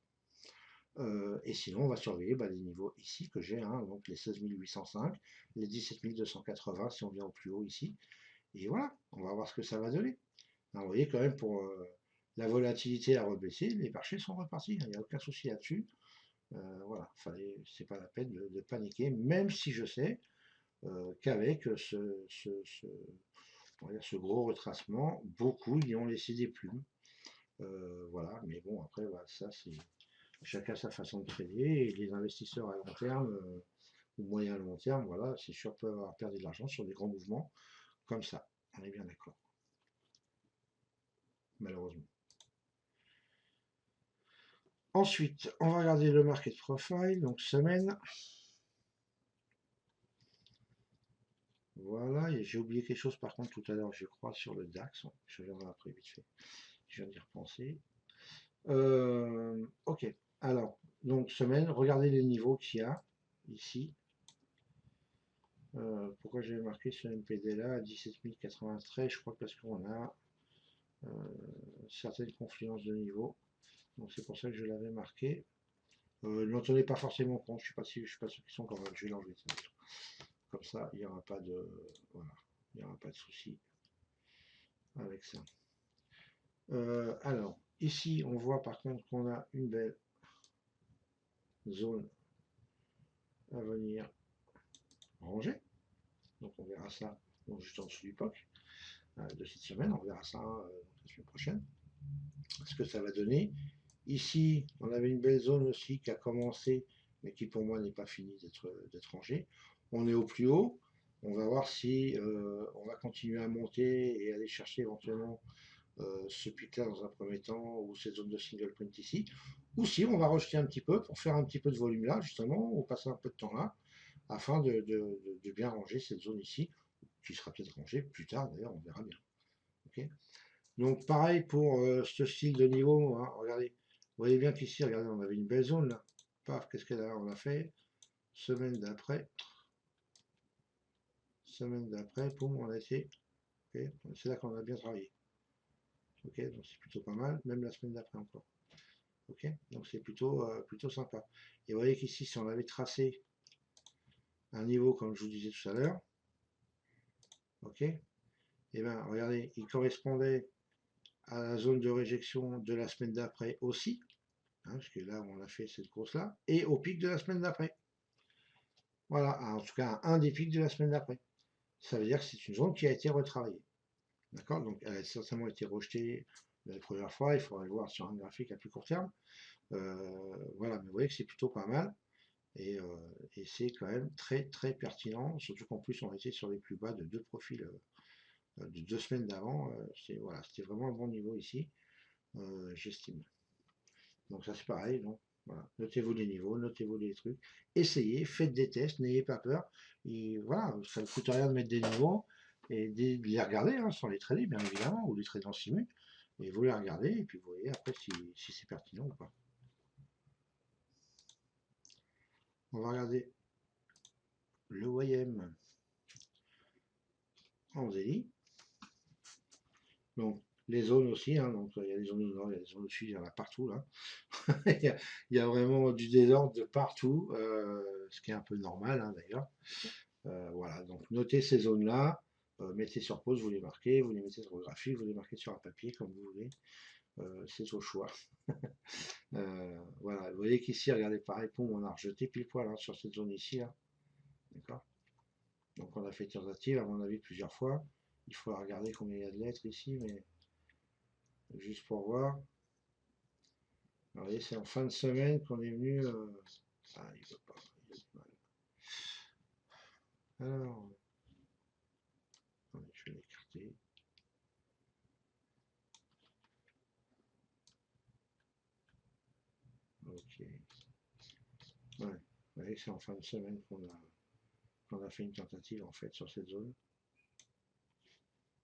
Et sinon, on va surveiller les niveaux ici que j'ai, hein, donc les 16 805, les 17 280 si on vient au plus haut ici. Et voilà, on va voir ce que ça va donner. Alors, vous voyez quand même pour la volatilité a rebaissé, les marchés sont repartis, il n'y a aucun souci là-dessus. Voilà, c'est pas la peine de paniquer, même si je sais qu'avec ce gros retracement, beaucoup y ont laissé des plumes. Voilà, mais bon, après, voilà, ça, c'est chacun sa façon de trader, et les investisseurs à long terme, ou moyen à long terme, voilà, c'est sûr, peuvent avoir perdu de l'argent sur des grands mouvements comme ça. On est bien d'accord. Malheureusement. Ensuite, on va regarder le market profile, donc semaine. Voilà, et j'ai oublié quelque chose par contre tout à l'heure, je crois, sur le DAX. Je reviendrai après vite fait. Je viens d'y repenser. Ok, alors, donc semaine, regardez les niveaux qu'il y a ici. Pourquoi j'avais marqué ce MPD là à 17 093? Je crois parce qu'on a certaines confluences de niveaux. Donc c'est pour ça que je l'avais marqué. N'en tenez pas forcément compte, je ne suis pas sûr qu'ils sont encore là. Je vais l'enlever. Comme ça, il n'y aura pas de. Voilà, il n'y aura pas de souci avec ça. Alors, ici, on voit par contre qu'on a une belle zone à venir ranger. Donc on verra ça, donc, juste en dessous du POC de cette semaine, on verra ça la semaine prochaine. Donc voilà, on va voir ce que ça va donner. On va voir ce que ça va donner. Donc là, on a une belle zone à venir ranger. Donc on verra ça, donc juste en dessous du POC de cette semaine, on verra ça la semaine prochaine. Donc voilà, on va voir ce que ça va donner. On verra ça ce que ça va donner. Ici, on avait une belle zone aussi qui a commencé, mais qui pour moi n'est pas finie d'être rangée. On est au plus haut. On va voir si on va continuer à monter et aller chercher éventuellement ce pic-là dans un premier temps, ou cette zone de single print ici. Ou si on va rejeter un petit peu pour faire un petit peu de volume là, justement, ou passer un peu de temps là, afin de bien ranger cette zone ici, qui sera peut-être rangée plus tard d'ailleurs, on verra bien. Okay, donc pareil pour ce style de niveau, hein, regardez, vous voyez bien qu'ici, regardez, on avait une belle zone là. Paf, qu'est-ce qu'elle a? On a fait semaine d'après, poum, on a été, okay, c'est là qu'on a bien travaillé. Ok, donc c'est plutôt pas mal, même la semaine d'après encore. Ok, donc c'est plutôt sympa. Et vous voyez qu'ici, si on avait tracé un niveau, comme je vous disais tout à l'heure, ok, et bien regardez, il correspondait à la zone de réjection de la semaine d'après aussi, hein, parce que là, on a fait cette grosse-là, et au pic de la semaine d'après. Voilà, en tout cas, un des pics de la semaine d'après. Ça veut dire que c'est une zone qui a été retravaillée. D'accord? Donc, elle a certainement été rejetée la première fois, il faudra le voir sur un graphique à plus court terme. Voilà, mais vous voyez que c'est plutôt pas mal. Et c'est quand même très très pertinent, surtout qu'en plus on était sur les plus bas de deux profils de 2 semaines d'avant. Voilà, c'était vraiment un bon niveau ici, j'estime. Donc ça c'est pareil, donc voilà, notez-vous les niveaux, notez-vous les trucs, essayez, faites des tests, n'ayez pas peur. Et voilà, ça ne coûte rien de mettre des niveaux et de les regarder, hein, sans les trader bien évidemment, ou les trader en simu, et vous les regardez et puis vous voyez après si c'est pertinent ou pas. On va regarder le YM en daily. Donc les zones aussi, hein, donc il y a des zones au nord, il y a des zones au sud, il y en a partout là. il y a vraiment du désordre de partout, ce qui est un peu normal hein, d'ailleurs. Voilà, donc notez ces zones-là, mettez sur pause, vous les marquez, vous les mettez sur le graphique, vous les marquez sur un papier comme vous voulez, c'est au choix. Voilà, vous voyez qu'ici, regardez pareil, on a rejeté pile poil hein, sur cette zone ici, là. D'accord. Donc on a fait tentative, à mon avis, plusieurs fois. Il faut regarder combien il y a de lettres ici, mais juste pour voir. Alors, vous voyez, c'est en fin de semaine qu'on est venu. Ah, il veut pas. Il veut pas. Alors, attendez, je vais l'écarter. Ok. Ouais, vous voyez, c'est en fin de semaine qu'on a fait une tentative en fait sur cette zone.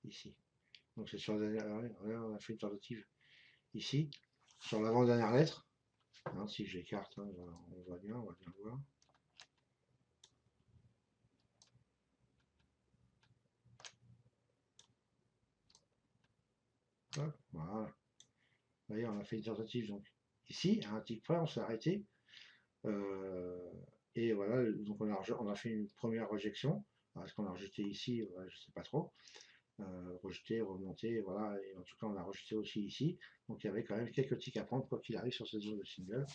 Ici. Donc c'est sur la dernière. On a fait une tentative ici, sur l'avant-dernière lettre. Hein, si je l'écarte, hein, on voit bien voir. Hop, voilà. Vous voyez, on a fait une tentative donc ici, à un tick près, on s'est arrêté. Et voilà, donc on a fait une première rejection. Est-ce qu'on a rejeté ici? Ouais, je ne sais pas trop. Rejeté, remonté, voilà. Et en tout cas, on a rejeté aussi ici. Donc il y avait quand même quelques ticks à prendre, quoi qu'il arrive sur cette zone de single,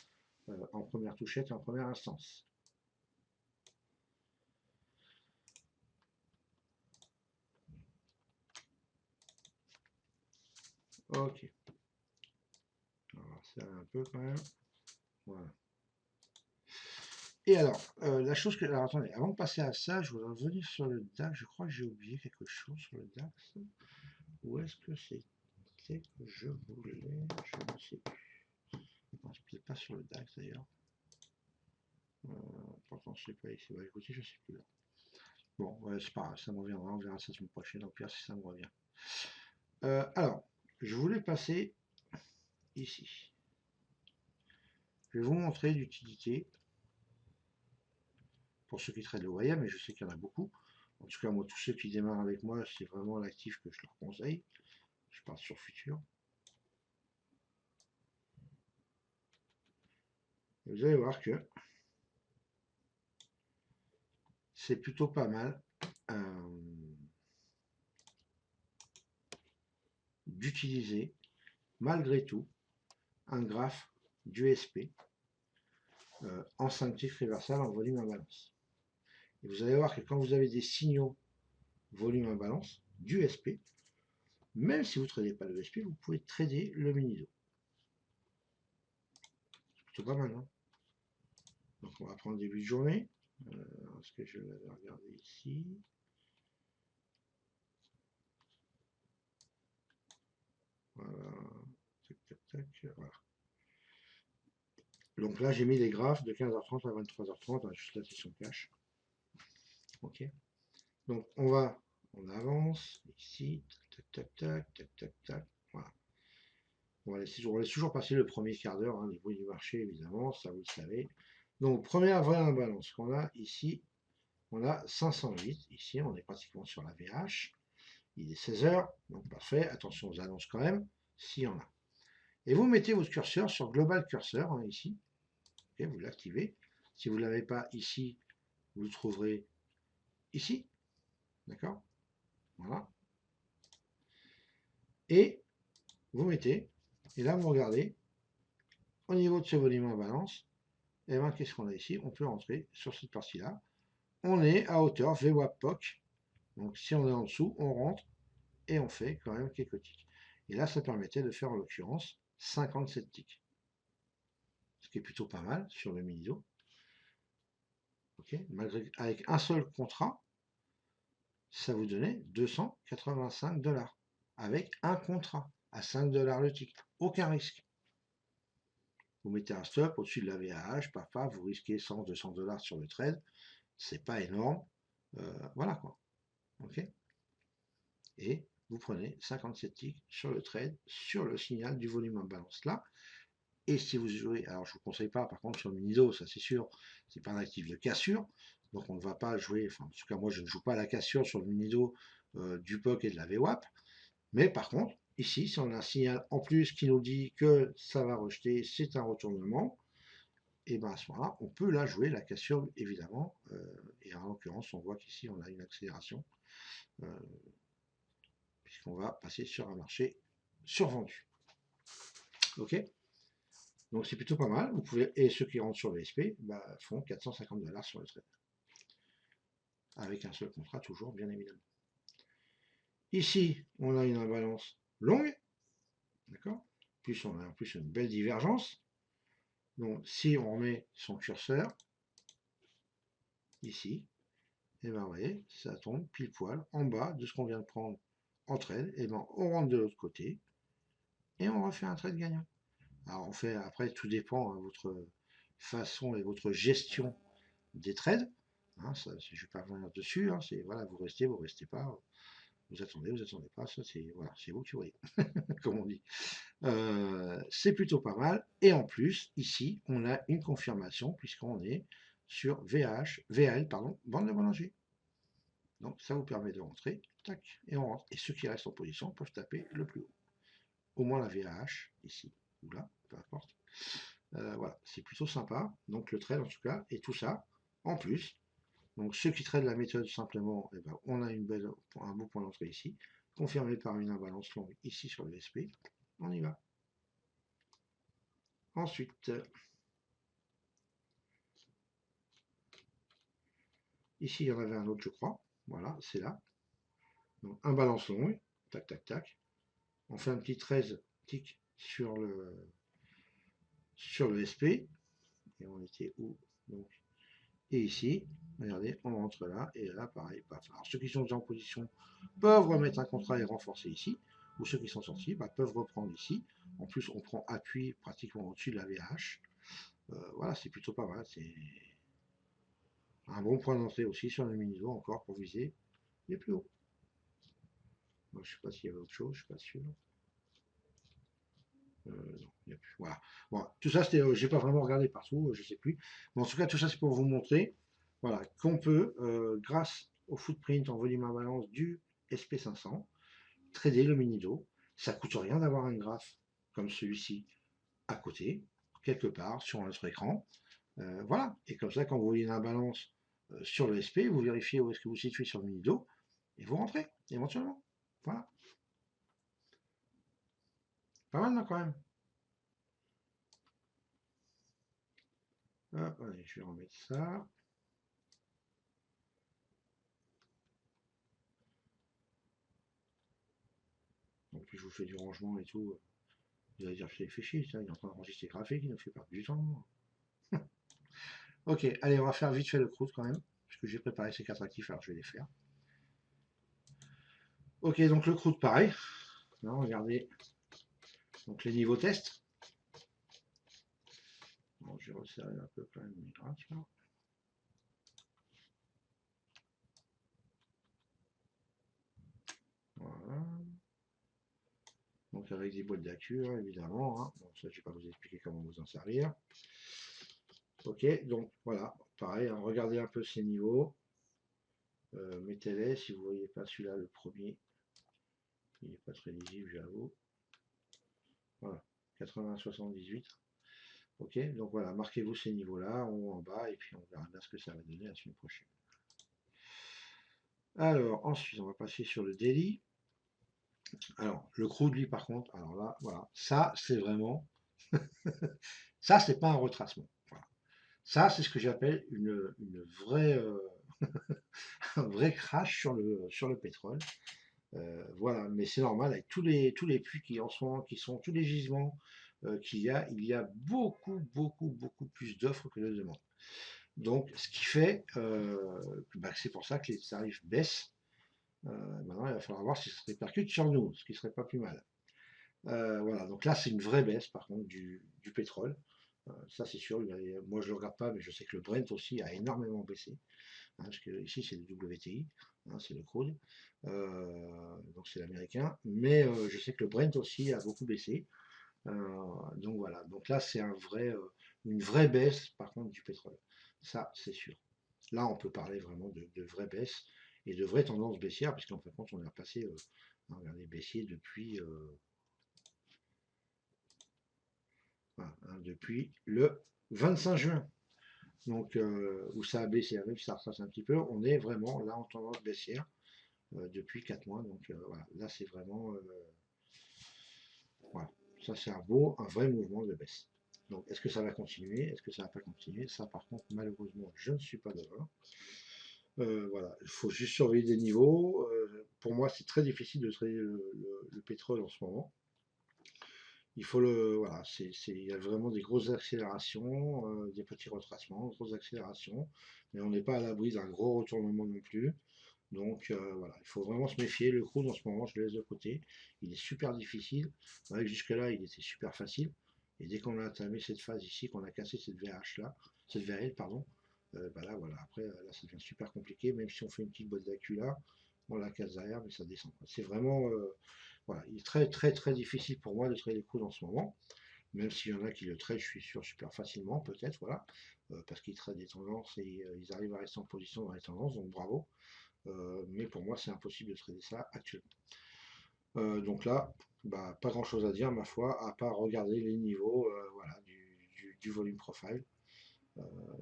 en première touchette et en première instance. Ok. On va voir ça un peu quand même. Voilà. Et alors, la chose que. Alors attendez, avant de passer à ça, je voudrais revenir sur le DAX. Je crois que j'ai oublié quelque chose sur le DAX. Où est-ce que c'était que je voulais? Je ne sais plus. Non, c'est peut-être pas sur le DAX d'ailleurs. Pourtant, je ne sais pas ici. Bah, écoutez, je ne sais plus là. Bon, ouais, c'est pas grave, ça me reviendra. On verra ça la semaine prochaine. Au pire, si ça me revient. Alors, je voulais passer ici. Je vais vous montrer l'utilité pour ceux qui traitent le YM, mais je sais qu'il y en a beaucoup. En tout cas, moi, tous ceux qui démarrent avec moi, c'est vraiment l'actif que je leur conseille. Je parle sur futur. Et vous allez voir que c'est plutôt pas mal d'utiliser, malgré tout, un graphe d'USP en 5 titres reversal en volume imbalance. Et vous allez voir que quand vous avez des signaux volume imbalance, d'USP, même si vous ne tradez pas le SP, vous pouvez trader le mini-do. C'est plutôt pas mal, hein. Donc on va prendre le début de journée. Est-ce que je l'avais regardé ici? Voilà. Tac, tac, tac. Voilà. Donc là, j'ai mis les graphes de 15h30 à 23h30, juste la session cash. Ok. Donc on avance ici, tac, tac, tac, tac, tac, tac. Voilà. On va laisse toujours passer le premier quart d'heure, hein, les bruits du marché, évidemment, ça vous le savez. Donc, première vraie imbalance qu'on a ici, on a 508. Ici, on est pratiquement sur la VH. Il est 16h, donc parfait. Attention aux annonces quand même, s'il y en a. Et vous mettez votre curseur sur Global Cursor, hein, ici. Okay, vous l'activez. Si vous ne l'avez pas ici, vous le trouverez ici. D'accord? Voilà. Et vous mettez, et là, vous regardez, au niveau de ce volume en balance, et bien, qu'est-ce qu'on a ici? On peut rentrer sur cette partie-là. On est à hauteur VWAP POC. Donc, si on est en dessous, on rentre et on fait quand même quelques ticks. Et là, ça permettait de faire en l'occurrence 57 ticks. Ce qui est plutôt pas mal sur le mini-do. Okay. Malgré, avec un seul contrat, ça vous donnait 285 $. Avec un contrat à 5 $ le tick. Aucun risque. Vous mettez un stop au-dessus de la VAH, papa, vous risquez 100, 200 $ sur le trade. C'est pas énorme. Voilà quoi. Ok. Et vous prenez 57 ticks sur le trade, sur le signal du volume en balance là. Et si vous jouez, alors je ne vous conseille pas par contre sur le mini-do, ça c'est sûr, c'est pas un actif de cassure, donc on ne va pas jouer, enfin en tout cas moi je ne joue pas la cassure sur le mini-do du POC et de la VWAP, mais par contre, ici, si on a un signal en plus qui nous dit que ça va rejeter, c'est un retournement, et bien à ce moment-là, on peut la jouer, la cassure évidemment, et en l'occurrence, on voit qu'ici on a une accélération, puisqu'on va passer sur un marché survendu. Ok? Donc c'est plutôt pas mal. Vous pouvez, et ceux qui rentrent sur le SP font 450 $ sur le trade. Avec un seul contrat, toujours, bien évidemment. Ici, on a une imbalance longue. D'accord? Plus on a en plus une belle divergence. Donc si on remet son curseur ici, et bien vous voyez, ça tombe pile poil en bas de ce qu'on vient de prendre en trade. Et bien on rentre de l'autre côté et on refait un trade gagnant. Alors on fait, après tout dépend de votre façon et votre gestion des trades. Hein, ça, je ne vais pas revenir dessus. Hein, c'est voilà, vous restez pas, vous attendez pas. Ça c'est voilà, c'est vous qui voyez, comme on dit. C'est plutôt pas mal. Et en plus, ici, on a une confirmation puisqu'on est sur VL, bande de Bollinger. Donc ça vous permet de rentrer, tac, et on rentre. Et ceux qui restent en position peuvent taper le plus haut. Au moins la VAH, ici, ou là, peu importe. Voilà, c'est plutôt sympa. Donc le trade en tout cas, et tout ça, en plus. Donc ceux qui traitent la méthode simplement, eh ben, on a un beau point d'entrée ici, confirmé par une imbalance longue ici sur le SP. On y va. Ensuite, ici il y en avait un autre je crois. Voilà, c'est là. Donc imbalance longue, tac tac tac. On fait un petit 13 tic sur le SP. Et on était où donc? Et ici, regardez, on rentre là, et là, pareil, paf. Alors, ceux qui sont déjà en position peuvent remettre un contrat et renforcer ici, ou ceux qui sont sortis peuvent reprendre ici. En plus, on prend appui pratiquement au-dessus de la VH. Voilà, c'est plutôt pas mal. C'est un bon point d'entrée aussi sur le mini-do, encore pour viser les plus hauts. Moi, je ne sais pas s'il y avait autre chose, je ne suis pas sûr. Non, il n'y a plus. Voilà. Bon, tout ça, c'était, j'ai pas vraiment regardé partout, je ne sais plus. Mais en tout cas, tout ça, c'est pour vous montrer, voilà, qu'on peut, grâce au footprint en volume à balance du SP500, trader le mini-do. Ça ne coûte rien d'avoir un graphe comme celui-ci à côté, quelque part sur notre écran. Voilà. Et comme ça, quand vous voyez une imbalance sur le SP, vous vérifiez où est-ce que vous situez sur le mini-do et vous rentrez éventuellement. Voilà. Pas mal, non, quand même. Hop, allez, je vais remettre ça. puis je vous fais du rangement et tout. Vous allez dire, je l'ai fait chier, ça, il est en train d'enregistrer graphique, il nous fait perdre du temps. Ok, allez, on va faire vite fait le croûte quand même, puisque j'ai préparé ces 4 actifs, alors je vais les faire. Ok, donc le croûte, pareil. Là, regardez, donc les niveaux test. Bon, je vais resserrer un peu quand même mes graphes là. Voilà. Donc avec des boîtes d'accu, hein, évidemment. Hein. Bon, ça, je ne vais pas vous expliquer comment vous en servir. Ok, donc voilà, pareil, hein, regardez un peu ces niveaux. Mettez-les, si vous ne voyez pas celui-là, le premier, il n'est pas très lisible, j'avoue. Voilà, 80-78. Ok, donc voilà, marquez-vous ces niveaux-là, en haut, en bas, et puis on verra bien ce que ça va donner la semaine prochaine. Alors, ensuite, on va passer sur le daily. Alors, le crew de lui, par contre, alors là, voilà, ça, c'est vraiment, ça, c'est pas un retracement. Voilà. Ça, c'est ce que j'appelle une vraie, un vrai crash sur le pétrole. Voilà, mais c'est normal avec tous les puits qui en sont, qui sont tous les gisements qu'il y a, il y a beaucoup plus d'offres que de demandes. Donc, ce qui fait, bah, c'est pour ça que les tarifs baissent. Maintenant, il va falloir voir si ça se répercute sur nous, ce qui serait pas plus mal. Voilà, donc là, c'est une vraie baisse, par contre, du pétrole. Ça, c'est sûr. Moi, je ne le regarde pas, mais je sais que le Brent aussi a énormément baissé. Hein, parce que ici, c'est le WTI, hein, c'est le crude. Donc, c'est l'américain. Mais je sais que le Brent aussi a beaucoup baissé. Donc, voilà. Donc là, c'est une vraie baisse, par contre, du pétrole. Ça, c'est sûr. Là, on peut parler vraiment de vraie baisse et de vraies tendances baissières, puisqu'en fin de compte, on est repassé, regardez, baissier depuis. Voilà, hein, depuis le 25 juin. Donc, où ça a baissé, même si ça retrace un petit peu, on est vraiment là en tendance baissière depuis 4 mois. Donc, voilà, là, c'est vraiment. Voilà, ça, c'est un vrai mouvement de baisse. Donc, est-ce que ça va continuer? Est-ce que ça va pas continuer? Ça, par contre, malheureusement, je ne suis pas d'accord. Voilà, il faut juste surveiller des niveaux. Pour moi, c'est très difficile de trader le pétrole en ce moment. Il faut voilà, il y a vraiment des grosses accélérations, des petits retracements, grosses accélérations, mais on n'est pas à l'abri d'un gros retournement non plus. Donc voilà, il faut vraiment se méfier. Le crude en ce moment, je le laisse de côté. Il est super difficile. Jusque-là, il était super facile. Et dès qu'on a entamé cette phase ici, qu'on a cassé cette VH là, cette VL, pardon, bah là, voilà, après, là, ça devient super compliqué. Même si on fait une petite boîte d'accu là, on la casse derrière, mais ça descend. C'est vraiment, voilà, il est très difficile pour moi de trader les crudes en ce moment. Même s'il y en a qui le traitent, je suis sûr, super facilement, peut-être, voilà, parce qu'ils traitent des tendances et ils arrivent à rester en position dans les tendances, donc bravo. Mais pour moi, c'est impossible de trader ça actuellement. Donc là, bah, pas grand chose à dire, ma foi, à part regarder les niveaux voilà, du volume profile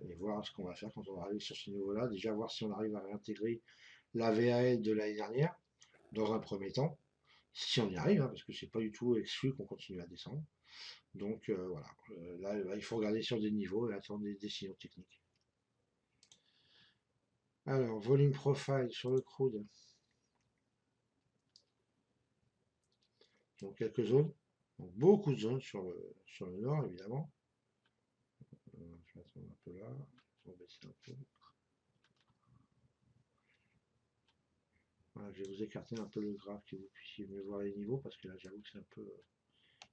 et voir ce qu'on va faire quand on va arriver sur ce niveau-là. Déjà, voir si on arrive à réintégrer la VAL de l'année dernière dans un premier temps, si on y arrive, hein, parce que c'est pas du tout exclu qu'on continue à descendre. Donc voilà, là, il faut regarder sur des niveaux et attendre des décisions techniques. Alors, volume profile sur le crude. Donc quelques zones, donc beaucoup de zones sur le nord évidemment. Je vais attendre un peu là, on va baisser un peu. Voilà, je vais vous écarter un peu le graphe que vous puissiez mieux voir les niveaux parce que là j'avoue que c'est un peu.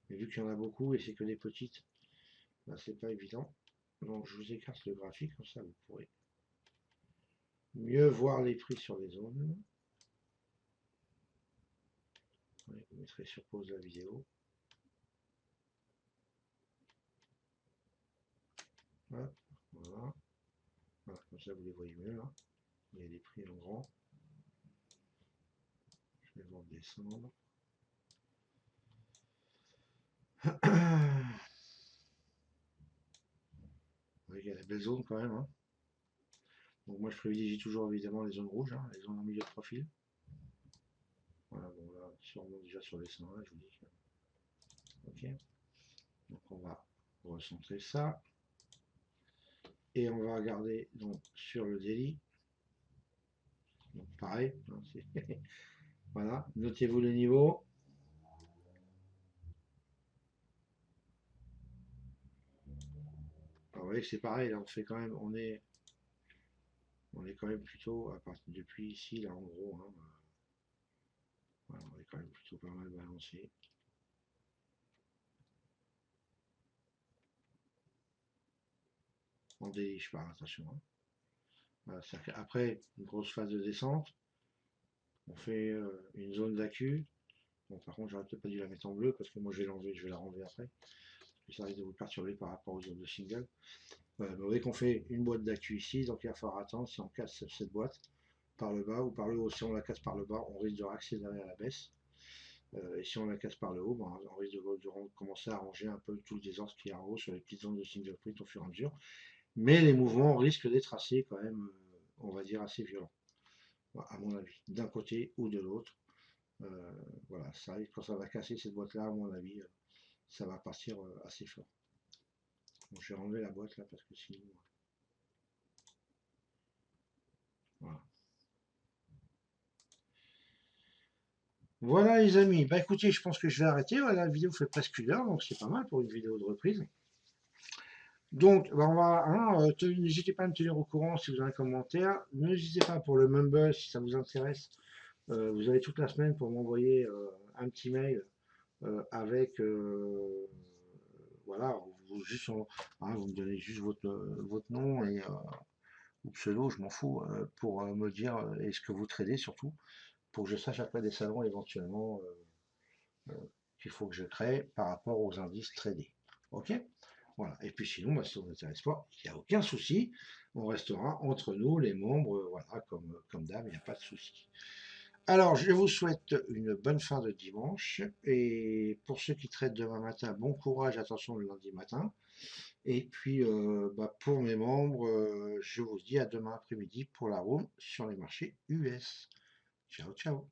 Mais vu qu'il y en a beaucoup et c'est que des petites, bah, c'est pas évident. Donc je vous écarte le graphique, comme ça vous pourrez mieux voir les prix sur les zones. Ouais, vous mettrez sur pause la vidéo. Hop, voilà. Voilà, comme ça vous les voyez mieux là. Il y a des prix en grand. Je vais voir descendre. Il y a des belles zones quand même. Hein. Donc moi je privilégie toujours évidemment les zones rouges, hein, les zones en milieu de profil. Voilà, bon là, sûrement déjà sur les 100 là, je vous dis. Ok. Donc on va recentrer ça. Et on va regarder donc sur le daily. Donc pareil, hein, voilà, notez-vous les niveaux. voyez que c'est pareil, là, on est quand même plutôt, à partir depuis ici, là, en gros, hein, voilà, on est quand même plutôt pas mal balancé. On déliche pas, attention, hein. Voilà, après une grosse phase de descente, on fait une zone d'accu. Bon, par contre, j'aurais peut-être pas dû la mettre en bleu parce que moi je vais l'enlever, je vais la renlever après. Ça risque de vous perturber par rapport aux zones de single. Voilà, vous voyez qu'on fait une boîte d'accu ici, donc il va falloir attendre si on casse cette boîte par le bas ou par le haut. Si on la casse par le bas, on risque de réaccélérer à la baisse. Et si on la casse par le haut, ben, on risque de commencer à arranger un peu tout le désordre qu'il y a en haut sur les petites zones de single print au fur et à mesure. Mais les mouvements risquent d'être assez quand même, on va dire, assez violents, à mon avis, d'un côté ou de l'autre. Voilà, ça arrive quand ça va casser cette boîte-là, à mon avis, ça va partir assez fort. Bon, je vais enlever la boîte là parce que sinon. Voilà. Voilà les amis, bah écoutez, je pense que je vais arrêter. Voilà, la vidéo fait presque 1 heure, donc c'est pas mal pour une vidéo de reprise. Donc, bah, on va, hein, n'hésitez pas à me tenir au courant si vous avez un commentaire. N'hésitez pas pour le Mumble si ça vous intéresse. Vous avez toute la semaine pour m'envoyer un petit mail avec, voilà, juste, hein, vous me donnez juste votre nom et ou pseudo, je m'en fous, pour me dire est-ce que vous tradez surtout, pour que je sache après des salons éventuellement qu'il faut que je crée par rapport aux indices tradés. Ok? Voilà. Et puis sinon, bah, si ça ne vous intéresse pas, il n'y a aucun souci. On restera entre nous, les membres, voilà, comme d'hab, il n'y a pas de souci. Alors, je vous souhaite une bonne fin de dimanche. Et pour ceux qui traitent demain matin, bon courage, attention le lundi matin. Et puis, bah, pour mes membres, je vous dis à demain après-midi pour la room sur les marchés US. Ciao, ciao.